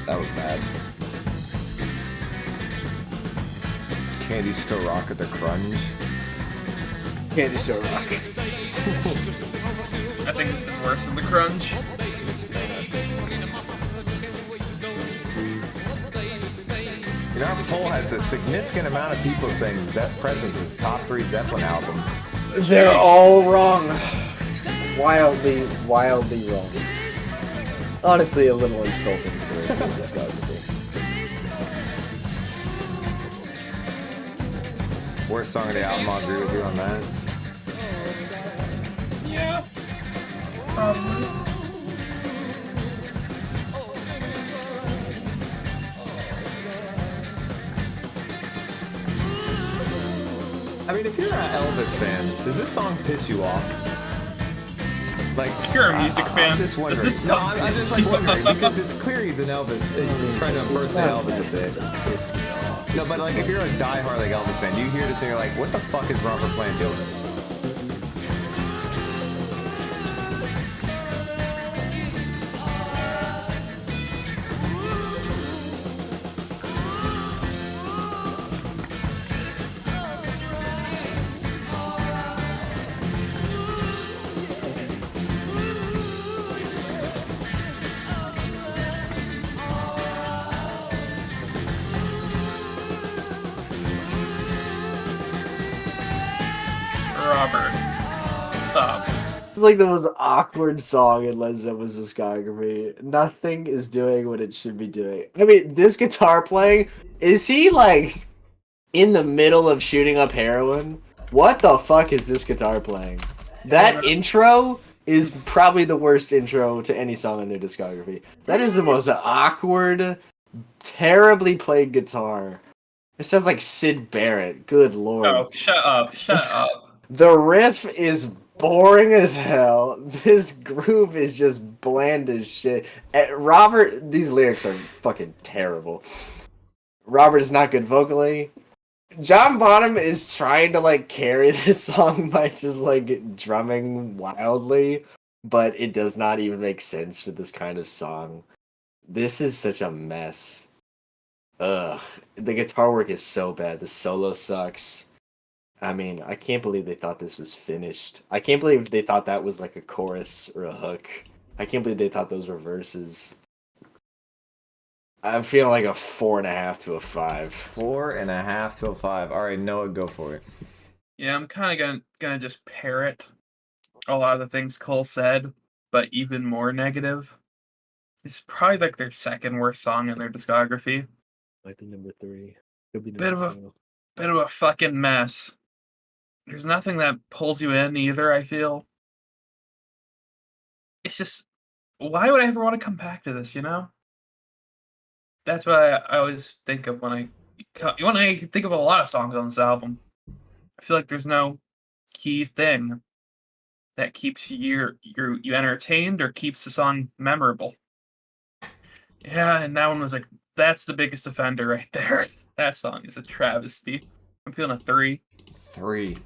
That was bad. Candy Still Rock at the Crunch. Candy Store Rock. I think this is worse than the crunch. You know, our poll has a significant amount of people saying Presence is top 3 Zeppelin album. They're all wrong. Wildly wrong. Honestly, a little insulting for this discography. Worst song of the album, I'll agree with you on that. Yeah. Probably. I mean, if you're an Elvis fan, does this song piss you off? Like, If you're a music fan, I'm just does wondering. this No, song I'm just like wondering because it's clear he's an Elvis. He's trying to impersonate Elvis a bit. Piss me off. No, but like if you're a diehard like Elvis fan, you hear this and you're like, what the fuck is Robert Plant doing? Robert. Stop. It's like the most awkward song in Led Zeppelin's discography. Nothing is doing what it should be doing. I mean, this guitar playing, is he like in the middle of shooting up heroin? What the fuck is this guitar playing? That intro is probably the worst intro to any song in their discography. That is the most awkward, terribly played guitar. It sounds like Sid Barrett. Good lord. Oh, shut up. Shut up. The riff is boring as hell. This groove is just bland as shit. Robert, these lyrics are fucking terrible. Robert is not good vocally. John Bonham is trying to like carry this song by just like drumming wildly, but it does not even make sense for this kind of song. This is such a mess. Ugh. The guitar work is so bad. The solo sucks. I mean, I can't believe they thought this was finished. I can't believe they thought that was like a chorus or a hook. I can't believe they thought those were verses. I'm feeling like a 4.5 to a 5. 4.5 to a 5. All right, Noah, go for it. Yeah, I'm kind of gonna just parrot a lot of the things Cole said, but even more negative. It's probably like their second worst song in their discography. Might be number 3. Could be Bit of number a- 2. Bit of a fucking mess. There's nothing that pulls you in either, I feel. It's just, why would I ever want to come back to this, you know? That's what I always think of when I think of a lot of songs on this album. I feel like there's no key thing that keeps you entertained or keeps the song memorable. Yeah, and that one was like, that's the biggest offender right there. That song is a travesty. I'm feeling a 3. 3.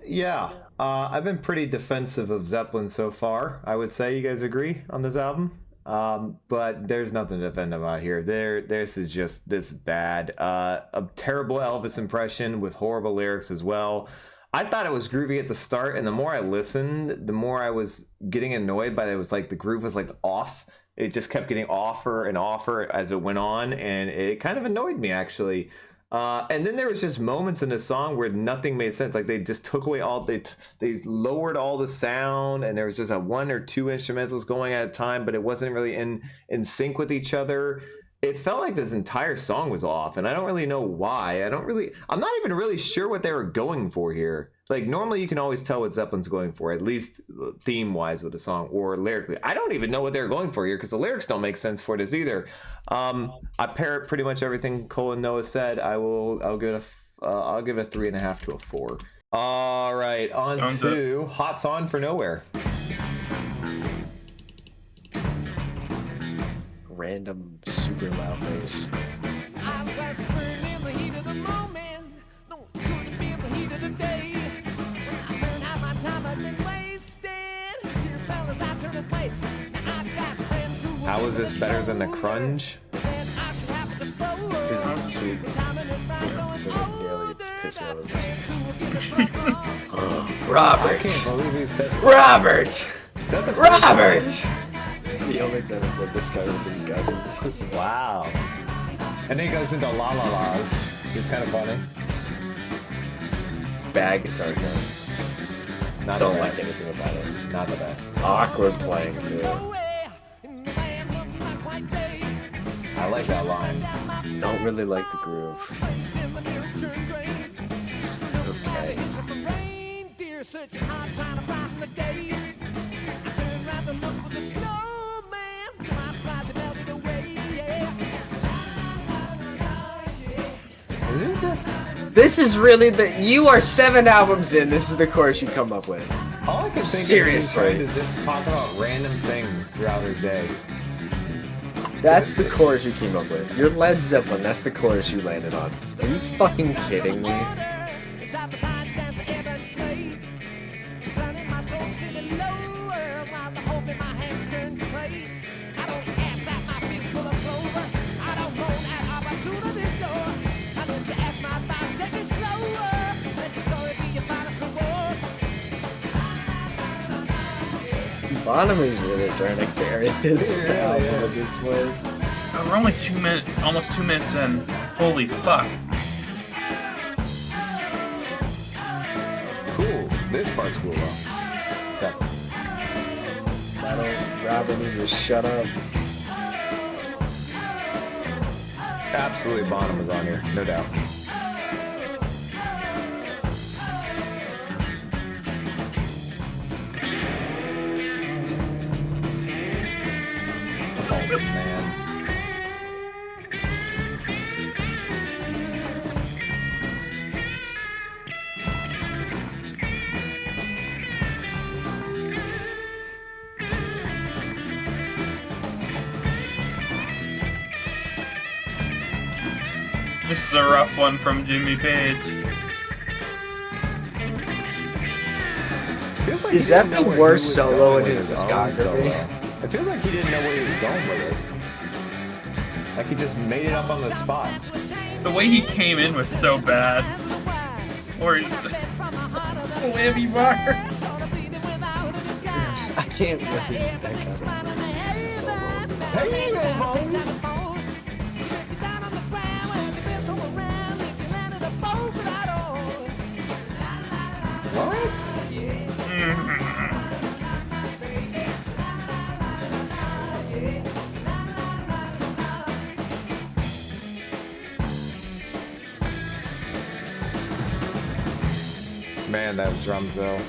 Yeah. I've been pretty defensive of Zeppelin so far. I would say. You guys agree on this album? But there's nothing to defend about here. This is bad. A terrible Elvis impression with horrible lyrics as well. I thought it was groovy at the start, and the more I listened, the more I was getting annoyed by it. It was like the groove was like off. It just kept getting offer and offer as it went on, and it kind of annoyed me actually. And then there was just moments in the song where nothing made sense. Like they just took away they lowered all the sound, and there was just a 1 or 2 instrumentals going at a time, but it wasn't really in sync with each other. It felt like this entire song was off, and I don't really know why. I'm not even really sure what they were going for here. Like normally you can always tell what Zeppelin's going for, at least theme wise with the song or lyrically. I don't even know what they're going for here because the lyrics don't make sense for this either. I parrot pretty much everything Cole and Noah said. I'll give it a 3.5 to a 4. All right, on Sounds to good. Hot Song for Nowhere. Random super loud bass. I'm just burning in the heat of the moment. No good to be in the heat of the day. When I learned how my time had been wasted. Dear fellas, I turn away. Now I've got friends who will How is this better than the Crunge? then I just happen to blow. This is sweet. Timing is right going Doesn't nearly older. piss me Got off. friends who will give a fuck on. I Robert! can't believe he said Robert! Is that the first Robert! time? It's the only time I've heard this guy with the gusses. Wow. And then he goes into la la la's. It's kind of funny. Bad guitar tone. Not Don't the like best. anything about it. Not the best. Awkward playing too. Nowhere in the land of my quiet day. I like that line. Don't really like the groove. Face in the mirror turn gray. It's By the okay. hitch of a reindeer, searching hard, trying to brighten the day. I turned round to look for the snowman. To my surprise, it melted away. Yeah. Is this just This is really you are 7 albums in, this is the chorus you come up with. all I can think Seriously. of is trying to just talk about random things throughout his day. That's the chorus you came up with. You're Led Zeppelin, that's the chorus you landed on. Are you fucking kidding me? It's appetite stands for ebb and slave. The sun in my soul singing lower, while the hope in my hands turn to clay. I don't ask at my feet full of clover. I don't moan at opportunity's door. I live to ask my thoughts, take it slower. Let the story be your finest reward. Bonham is really trying to carry this Yeah, album yeah. at this point. We're only almost 2 minutes in. Holy fuck. Cool. This part's cool though. Yeah. Robin needs to shut up. Absolutely Bonham was on here, no doubt. Oh man. This is a rough one from Jimmy Page. Feels like Is he that didn't know the where he worst was solo going in with his own discography? solo. It feels like he didn't know where he was going with it. Like he just made it up on the spot. The way he came in was so bad. Or he's whammy bar. I can't believe that kind of solo. Hey, Bo. What? Man, those drums though.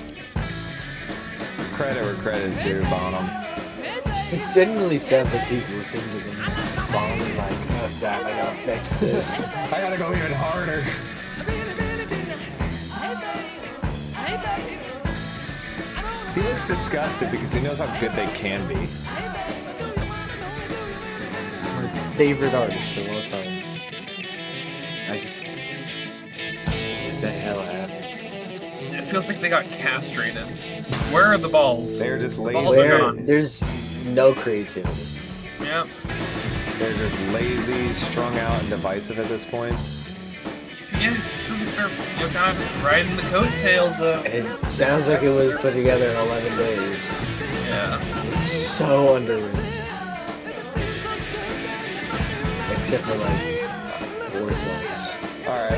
Credit where credit is due, Bonham. It genuinely sounds like he's listening to the song and like, oh god, I gotta fix this. I gotta go even harder. He looks disgusted because he knows how good they can be. It's my favorite artist of all time. I just... What the hell happened? It feels like they got castrated. Where are the balls? They're just Balls lazy. are gone. There's no creativity. Yep. They're just lazy, strung out, and divisive at this point. Yeah, it just feels like they're kind of just riding the coattails of. It sounds like it was put together in 11 days. Yeah. It's so underrated. Except for like 4 songs. All right,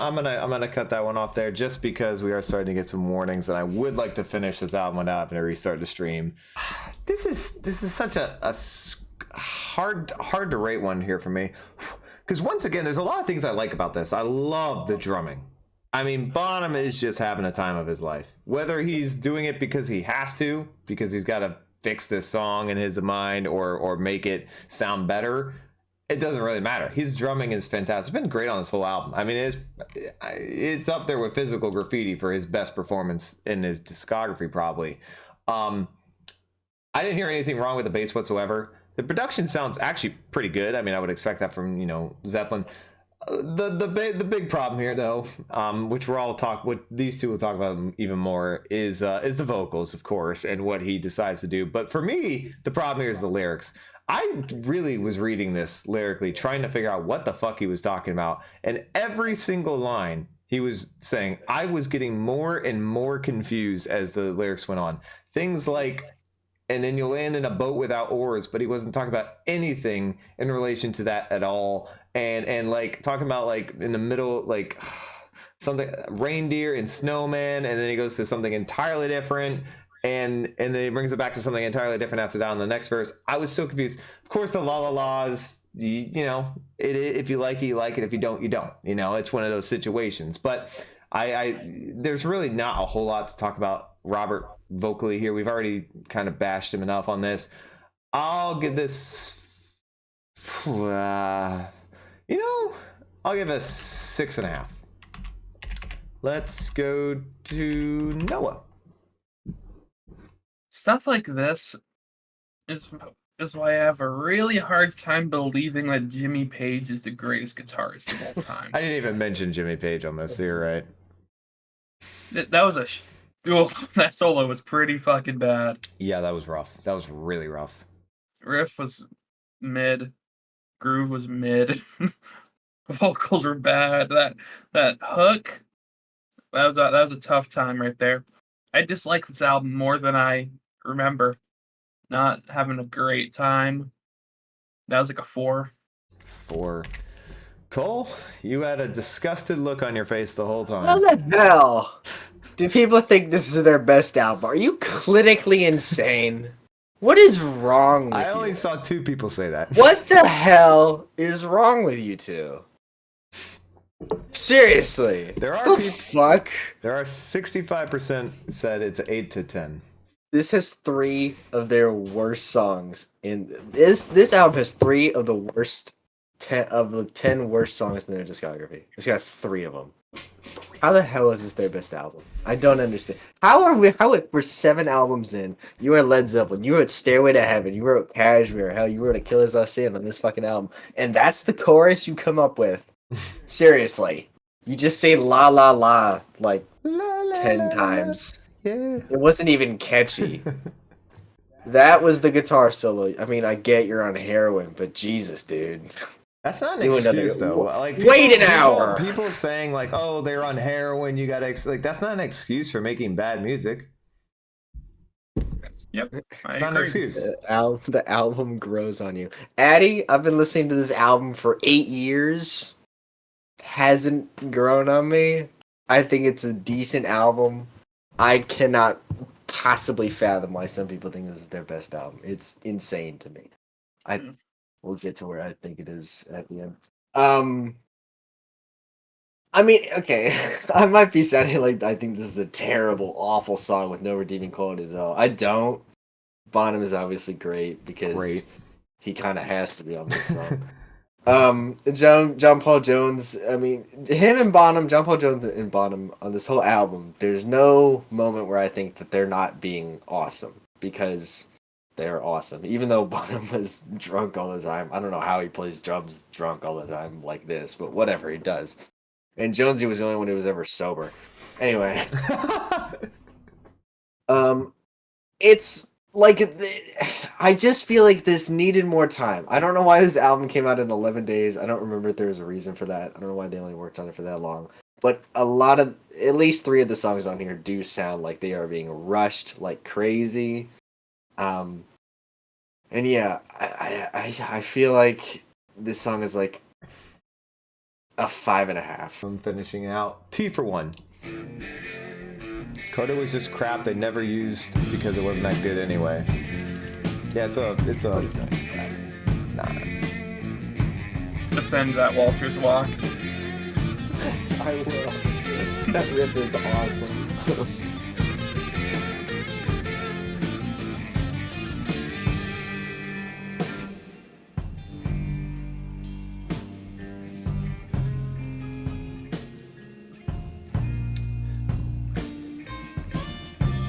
I'm gonna cut that one off there just because we are starting to get some warnings, and I would like to finish this album without having to restart the stream. This is such a hard to rate one here for me, because once again, there's a lot of things I like about this. I love the drumming. I mean, Bonham is just having a time of his life. Whether he's doing it because he has to, because he's got to fix this song in his mind or make it sound better, it doesn't really matter. His drumming is fantastic. It's been great on this whole album. I mean, it's up there with Physical Graffiti for his best performance in his discography, probably. I didn't hear anything wrong with the bass whatsoever. The production sounds actually pretty good. I mean, I would expect that from, Zeppelin. The big problem here, though, which these two will talk about even more, is the vocals, of course, and what he decides to do. But for me, the problem here is the lyrics. I really was reading this lyrically, trying to figure out what the fuck he was talking about, and every single line he was saying, I was getting more and more confused as the lyrics went on. Things like, and then you'll land in a boat without oars, but he wasn't talking about anything in relation to that at all. And like talking about like in the middle, like something reindeer and snowman, and then he goes to something entirely different, and then he brings it back to something entirely different after that in the next verse. I was so confused. Of course, the la la la's, if you like it, you like it. If you don't, you don't. It's one of those situations. But there's really not a whole lot to talk about Robert vocally here. We've already kind of bashed him enough on this. I'll give this I'll give it 6.5. Let's go to Noah. Stuff like this is why I have a really hard time believing that Jimmy Page is the greatest guitarist of all time. I didn't even mention Jimmy Page on this. You're right. That was that solo was pretty fucking bad. Yeah, that was rough. That was really rough. Riff was mid. Groove was mid. Vocals were bad. That hook, that was a tough time right there. I dislike this album more than I remember. Not having a great time. That was like a 4. 4. Cole, you had a disgusted look on your face the whole time. How the hell do people think this is their best album? Are you clinically insane? What is wrong with I you? only saw 2 people say that. What the hell is wrong with you two? Seriously. There are the fuck? There are 65% said it's 8 to 10. This has 3 of their worst songs in this album has 3 of the worst 10 of the 10 worst songs in their discography. It's got 3 of them. How the hell is this their best album? I don't understand. We're 7 albums in. You were Led Zeppelin. You were at Stairway to Heaven. You were at Kashmir. Hell, you were at Achilles I Sin on this fucking album. And that's the chorus you come up with. Seriously. You just say la la la like La, la, 10 la, times. Yeah. It wasn't even catchy. That was the guitar solo. I mean, I get you're on heroin, but Jesus, dude. That's not an Do another- excuse, though. Like, Wait an hour! People saying, like, oh, they're on heroin, you gotta... Like, that's not an excuse for making bad music. Yep. It's not an excuse. The album grows on you. Addy, I've been listening to this album for 8 years. Hasn't grown on me. I think it's a decent album. I cannot possibly fathom why some people think this is their best album. It's insane to me. We'll get to where I think it is at the end. I mean, okay, I might be sounding like I think this is a terrible, awful song with no redeeming qualities at all. I don't. Bonham is obviously great because he kind of has to be on this song. John Paul Jones, I mean, him and Bonham, John Paul Jones and Bonham on this whole album, there's no moment where I think that they're not being awesome, because they're awesome. Even though Bonham was drunk all the time. I don't know how he plays drums drunk all the time like this, but whatever, he does. And Jonesy was the only one who was ever sober. Anyway. It's like, I just feel like this needed more time. I don't know why this album came out in 11 days. I don't remember if there was a reason for that. I don't know why they only worked on it for that long. But at least 3 of the songs on here do sound like they are being rushed like crazy. And yeah, I feel like this song is like A 5.5. I'm finishing out. T for 1. Coda was just crap they never used because it wasn't that good anyway. Yeah, it's a What is that? nah. Defend that Walters walk. I will. That riff is awesome.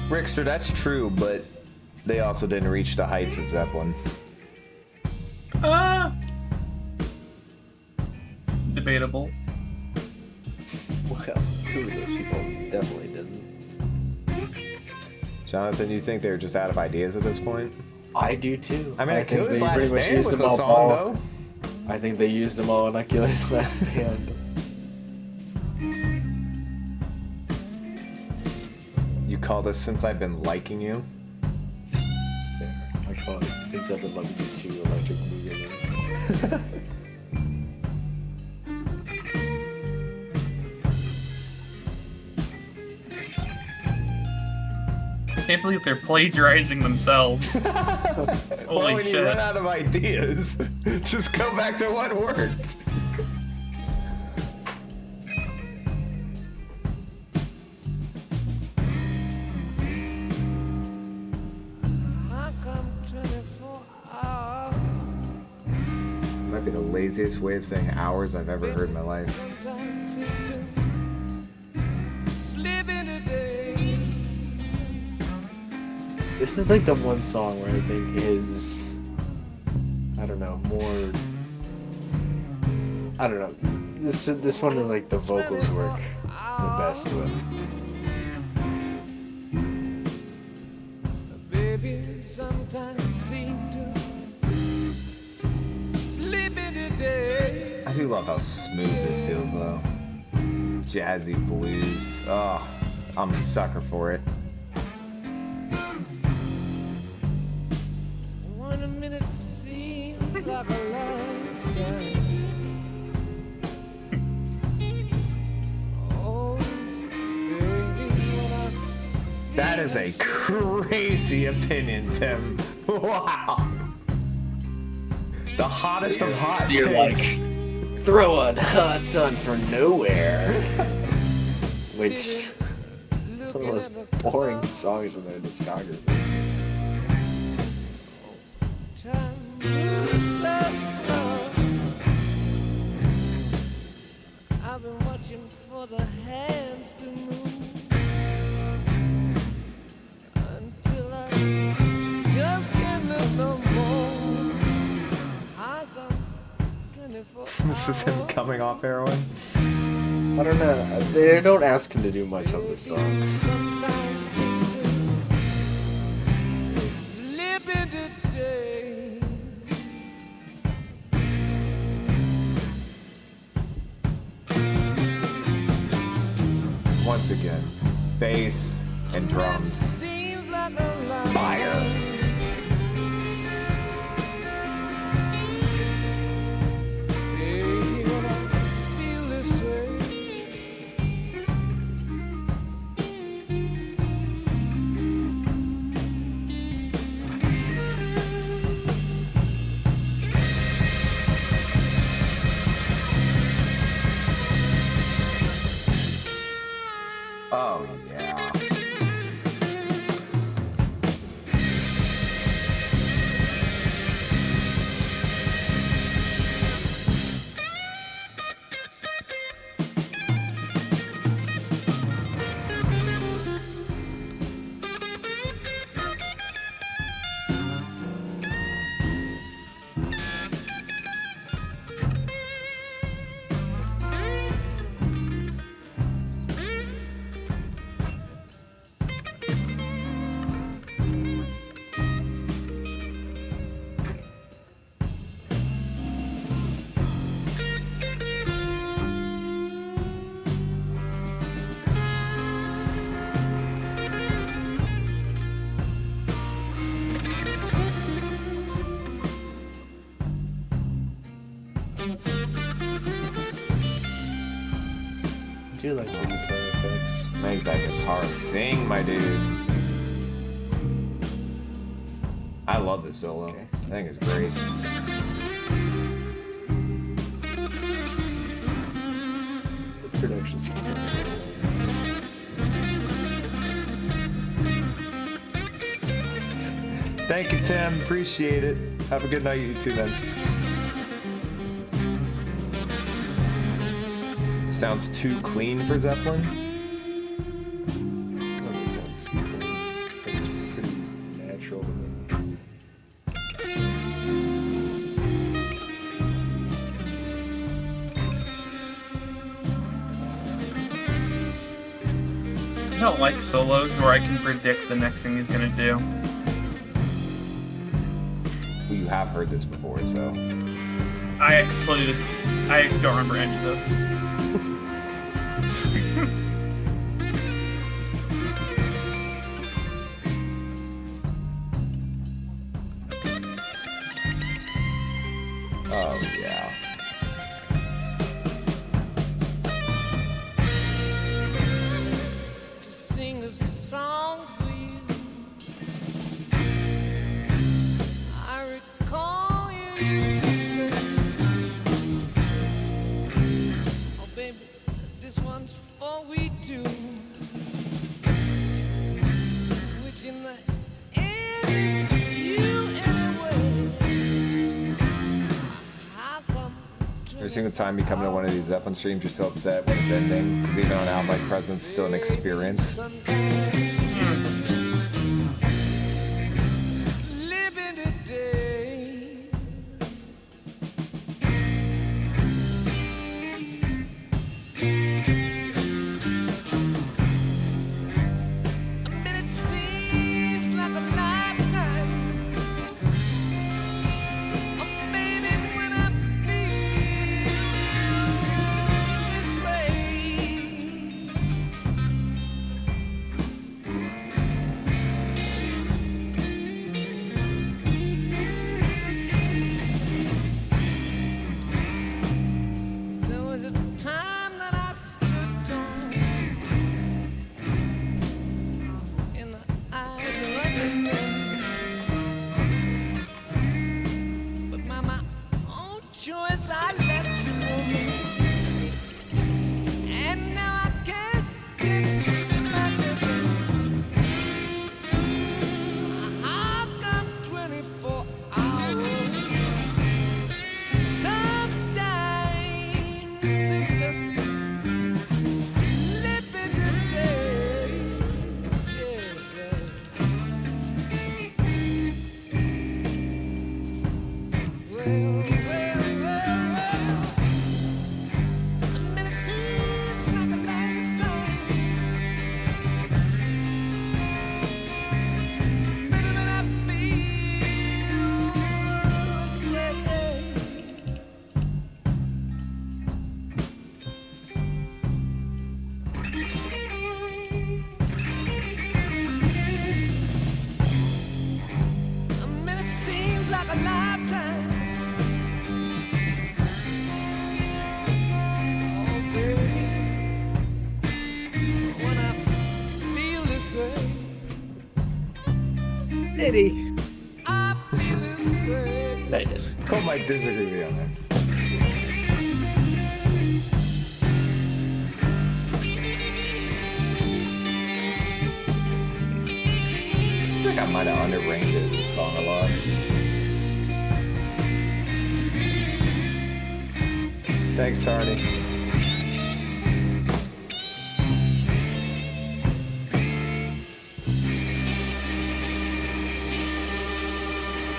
Rickster, that's true, but they also didn't reach the heights of Zeppelin. Debatable. Well, who of those people definitely didn't. Jonathan, you think they're just out of ideas at this point? I do too. I mean, think Achilles' they Last pretty much Stand used was them a all. song, though. I think they used them all in Achilles' Last Stand. You call this Since I've Been Liking You? Fair. I call it Since I've Been Loving You Too, Electric Boogaloo. I can't believe they're plagiarizing themselves. Well, Holy when you shit. run out of ideas, just go back to what worked. How come 24 hours? Might be the laziest way of saying hours I've ever heard in my life. Sometimes seem to slip in a day. This is like the one song where I think is, I don't know, more. I don't know. This one is like the vocals work the best with. Baby, sometimes seem to slip in a day. I do love how smooth this feels, though. Jazzy blues. Oh, I'm a sucker for it. 1 minute seems like a lifetime. Oh, baby, when I That is a crazy opinion, Tim. Wow. The hottest of hot So you're like, takes. throw a hot sun for nowhere. Which, one of the most boring songs in their discography. time moves so slow. I've been watching for the hands to move until I just can't look no more. I got 24 This is him hours. coming off heroin. I don't know. They don't ask him to do much on this song. Sometimes seem to slip into day. Once again, bass and drums. Seems like a lie. Fire. Baby, when I feel this way, Oh, yeah. do like the guitar effects. Make that guitar sing, my dude. I love this solo. Okay. I think it's great. The production's Thank you, Tim. Appreciate it. Have a good night, you too, then. Sounds too clean for Zeppelin. Oh, that sounds cool. Sounds pretty natural to me. I don't like solos where I can predict the next thing he's gonna do. Well, you have heard this before, so. I don't remember any of this. Oh, yeah. To sing a song for you. I recall you used to say, oh baby, this one's for we two. Which in the end is you anyway. How come Every single time you come to one of these Zeppelin streams, you're so upset when it's ending. Because even on album like Presence, it's still an experience. sometimes slip into day. A minute seems like a lifetime. Oh, baby, when I feel this way. There was a time that I stood tall in the eyes of other men, but by my own choice I left you, woman, and now I can't get back again. How come 24 hours sometimes seem to slip into days? Yes, well, a minute seems like a lifetime. Baby, when I feel this way. A minute seems like a lifetime. Oh, baby, when I feel this way, Diddy. I feel this way. I did. Cole might disagree with you on that. I think I might have underrated this song a lot. Thanks, Tardy.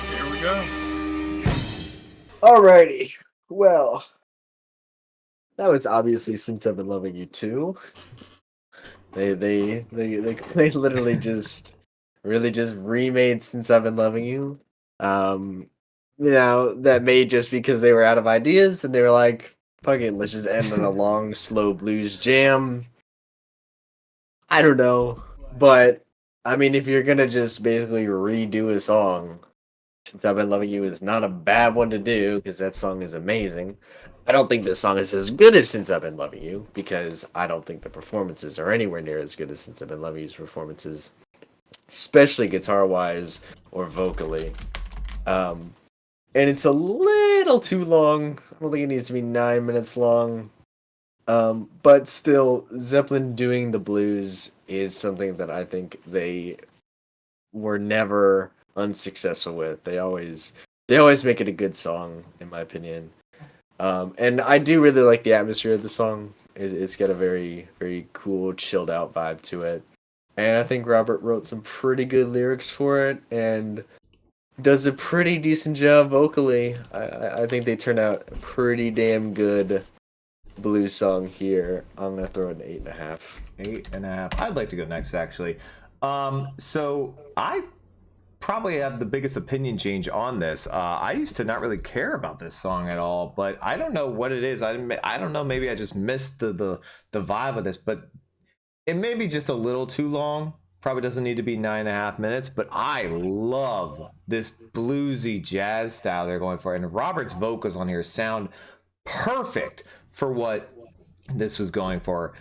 Here we go. Alrighty. Well, that was obviously Since I've Been Loving You Too. They literally just really just remade Since I've Been Loving You. That made just because they were out of ideas and they were like, fuck it, let's just end on a long, slow blues jam. I don't know. But I mean, if you're gonna just basically redo a song, Since I've Been Loving You is not a bad one to do because that song is amazing. I don't think this song is as good as Since I've Been Loving You, because I don't think the performances are anywhere near as good as Since I've Been Loving You's performances, especially guitar-wise or vocally. And it's a little too long. I don't think it needs to be 9 minutes long. But still, Zeppelin doing the blues is something that I think they were never unsuccessful with. They always make it a good song, in my opinion. And I do really like the atmosphere of the song. It's got a very, very cool, chilled out vibe to it. And I think Robert wrote some pretty good lyrics for it and does a pretty decent job vocally. I think they turned out a pretty damn good blues song here. I'm going to throw it an 8.5. 8.5. I'd like to go next, actually. So I probably have the biggest opinion change on this. I used to not really care about this song at all, but I don't know what it is. I don't know. Maybe I just missed the vibe of this, but it may be just a little too long. Probably doesn't need to be 9.5 minutes, but I love this bluesy jazz style they're going for, and Robert's vocals on here sound perfect for what this was going for.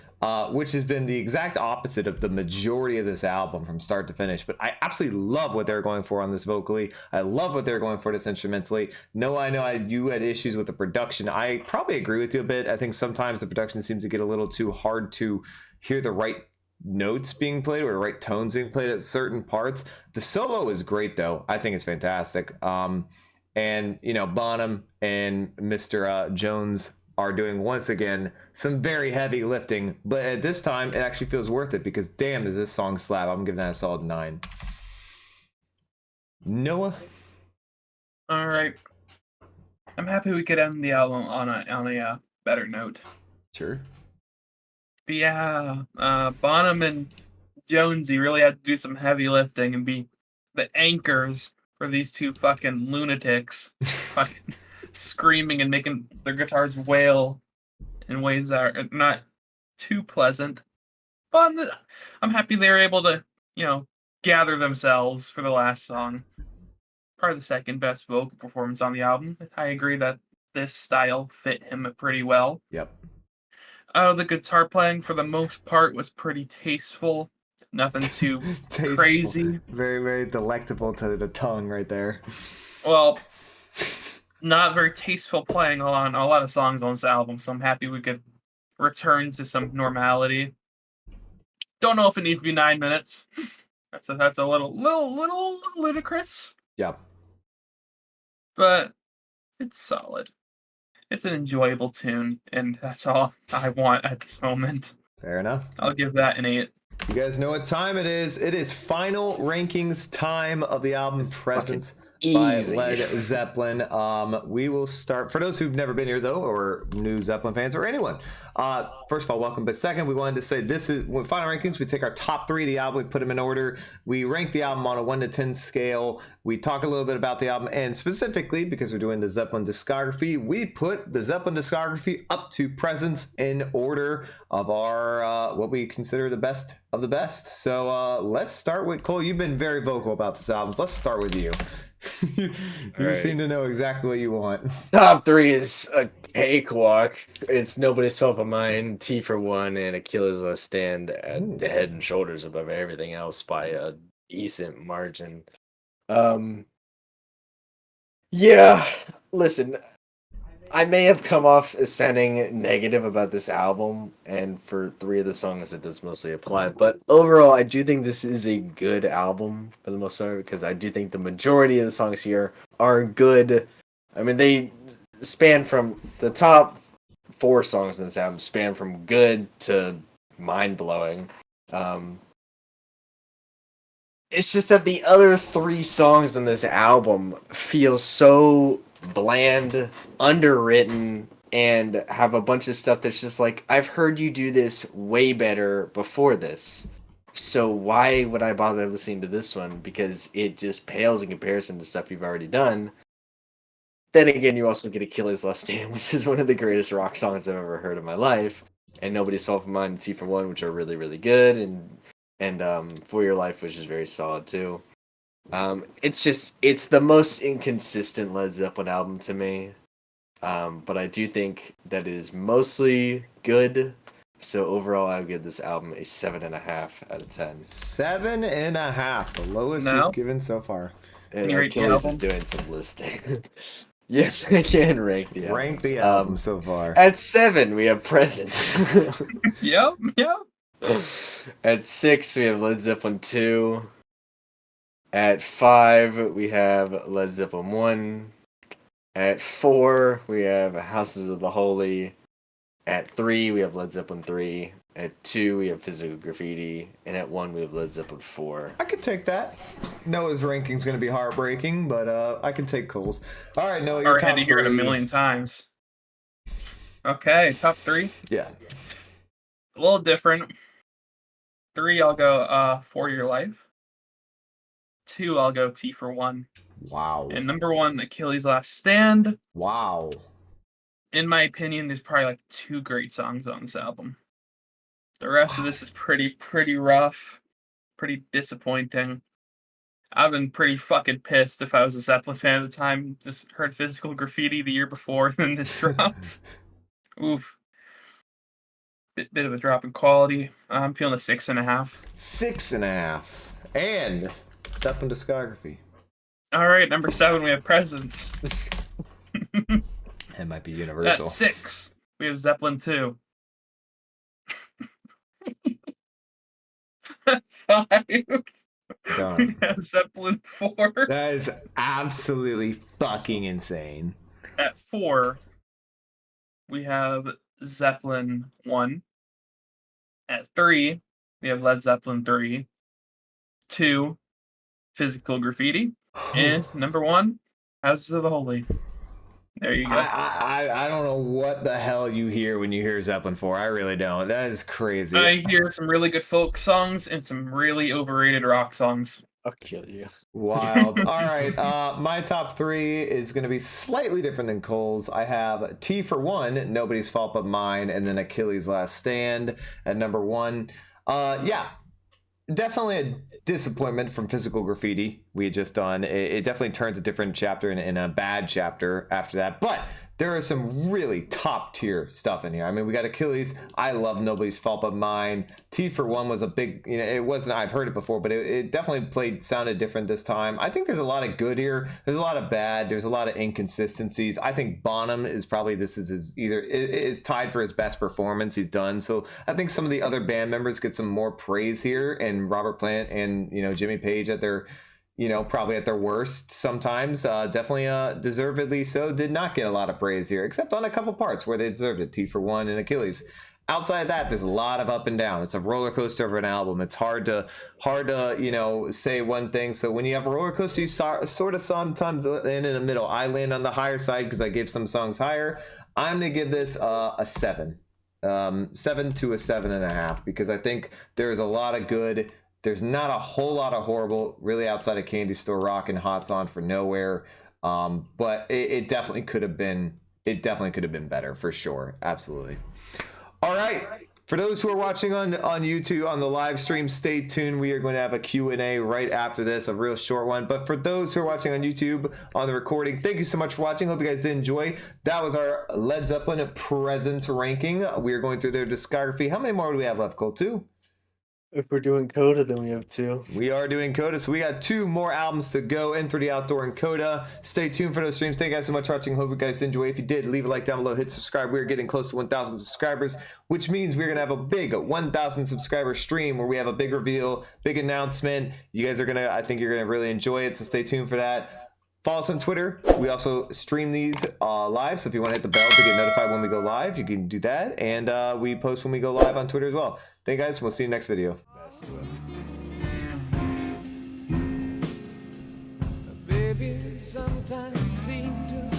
Which has been the exact opposite of the majority of this album from start to finish. But I absolutely love what they're going for on this vocally. I love what they're going for this instrumentally. No, I know you had issues with the production. I probably agree with you a bit. I think sometimes the production seems to get a little too hard to hear the right notes being played or the right tones being played at certain parts. The solo is great, though. I think it's fantastic. And, you know, Bonham and Mr. Jones are doing, once again, some very heavy lifting, but at this time it actually feels worth it because damn does this song slap. I'm giving that a solid 9. Noah? All right. I'm happy we could end the album on a better note. Sure. But yeah, Bonham and Jonesy really had to do some heavy lifting and be the anchors for these two fucking lunatics, fucking screaming and making their guitars wail in ways that are not too pleasant. But I'm happy they were able to, you know, gather themselves for the last song. Probably the second best vocal performance on the album. I agree that this style fit him pretty well. Yep. The guitar playing for the most part was pretty tasteful. Nothing too Tasteful. crazy. Very, very delectable to the tongue right there. Well, not very tasteful playing on a lot of songs on this album, so I'm happy we could return to some normality. Don't know if it needs to be 9 minutes. That's a little ludicrous, Yep. but it's solid. It's an enjoyable tune, and that's all I want at this moment. Fair enough. I'll give that an 8. You guys know what time it is. It is final rankings time of the album Presence by easy. Led Zeppelin. We will start, for those who've never been here though, or new Zeppelin fans, or anyone. First of all, welcome. But second, we wanted to say this is when final rankings. We take our top 3 of the album, we put them in order. We rank the album on a 1 to 10 scale. We talk a little bit about the album, and specifically because we're doing the Zeppelin discography, we put the Zeppelin discography up to Presence in order of our what we consider the best of the best. So let's start with Cole. You've been very vocal about this album, so let's start with you. You Right. seem to know exactly what you want. Top 3 is a cakewalk. It's Nobody's Fault But Mine, T for One, and Achilles stand at head and shoulders above everything else by a decent margin. Yeah, listen, I may have come off as sounding negative about this album, and for 3 of the songs it does mostly apply, but overall I do think this is a good album for the most part, because I do think the majority of the songs here are good. I mean, they span from the top 4 songs in this album span from good to mind-blowing. It's just that the other 3 songs in this album feel so bland, underwritten, and have a bunch of stuff that's just like, I've heard you do this way better before this, so why would I bother listening to this one? Because it just pales in comparison to stuff you've already done. Then again, you also get Achilles Last Stand, which is one of the greatest rock songs I've ever heard in my life, and Nobody's Fault But Mine and T for One, which are really, really good, and For Your Life, which is very solid too. It's the most inconsistent Led Zeppelin album to me. but I do think that it is mostly good. So overall, I would give this album a 7.5 out of 10. 7.5, the lowest No. you've given so far. And you rate the Achilles is album? doing some listing. Yes, I can rank the album. Rank the album so far. At 7, we have Presence. Yep. At 6, we have Led Zeppelin 2. At 5, we have Led Zeppelin 1. At 4, we have Houses of the Holy. At 3, we have Led Zeppelin 3. At 2, we have Physical Graffiti. And at 1, we have Led Zeppelin 4. I could take that. Noah's ranking's going to be heartbreaking, but I can take Cole's. All right, Noah, your Already top had to hear it a three. million times. Okay, top 3. Yeah. A little different. 3, I'll go For Your Life. 2, I'll go T for 1. Wow. And number 1, Achilles' Last Stand. Wow. In my opinion, there's probably like 2 great songs on this album. The rest of this is pretty rough, pretty disappointing. I've been pretty fucking pissed if I was a Zeppelin fan at the time. Just heard Physical Graffiti the year before, and then this dropped. Oof. Bit of a drop in quality. I'm feeling a 6.5. 6.5. And Zeppelin discography. All right, number 7, we have Presence. It might be universal. At 6, we have Zeppelin 2. 5, Done. we have Zeppelin 4. That is absolutely fucking insane. At 4, we have Zeppelin 1. At 3, we have Led Zeppelin 3. 2, Physical Graffiti. And number 1, Houses of the Holy. There you go. I don't know what the hell you hear when you hear Zeppelin 4. I really don't. That is crazy. I hear some really good folk songs and some really overrated rock songs. I'll kill you. Wild. All right. My top 3 is going to be slightly different than Cole's. I have T for 1, Nobody's Fault But Mine, and then Achilles' Last Stand at number 1. Yeah. Definitely a disappointment from Physical Graffiti we had just done. It definitely turns a different chapter in a bad chapter after that. But there is some really top tier stuff in here. I mean, we got Achilles. I love Nobody's Fault But Mine. T for 1 was a big, it wasn't, I've heard it before, but it definitely sounded different this time. I think there's a lot of good here. There's a lot of bad. There's a lot of inconsistencies. I think Bonham is probably, it's tied for his best performance he's done. So I think some of the other band members get some more praise here, and Robert Plant and, Jimmy Page at their, probably at their worst sometimes, definitely deservedly so, did not get a lot of praise here, except on a couple parts where they deserved it. T for 1 and Achilles. Outside of that, there's a lot of up and down. It's a roller coaster of an album. It's hard to say one thing. So when you have a roller coaster, you sort of sometimes land in the middle. I land on the higher side because I gave some songs higher. I'm gonna give this a 7, 7 to a 7.5, because I think there's a lot of good. There's not a whole lot of horrible, really, outside of Candy Store Rock and Hot's On for Nowhere. But it definitely could have been. It definitely could have been better, for sure. Absolutely. All right. For those who are watching on YouTube on the live stream, stay tuned. We are going to have a Q&A right after this, a real short one. But for those who are watching on YouTube on the recording, thank you so much for watching. Hope you guys did enjoy. That was our Led Zeppelin present ranking. We are going through their discography. How many more do we have left, Cole? 2? If we're doing Coda, then we have 2. We are doing Coda, so we got 2 more albums to go in through the Outdoor and Coda. Stay tuned for those streams. Thank you guys so much for watching. Hope you guys enjoy. If you did, leave a like down below, hit subscribe. We're getting close to 1,000 subscribers, which means we're gonna have a big 1,000 subscriber stream where we have a big reveal, big announcement. You guys are gonna, I think you're gonna really enjoy it, so stay tuned for that. Follow us on Twitter. We also stream these live, so if you want to hit the bell to get notified when we go live, you can do that. And we post when we go live on Twitter as well. Thank you guys. We'll see you next video. Baby, sometimes seem to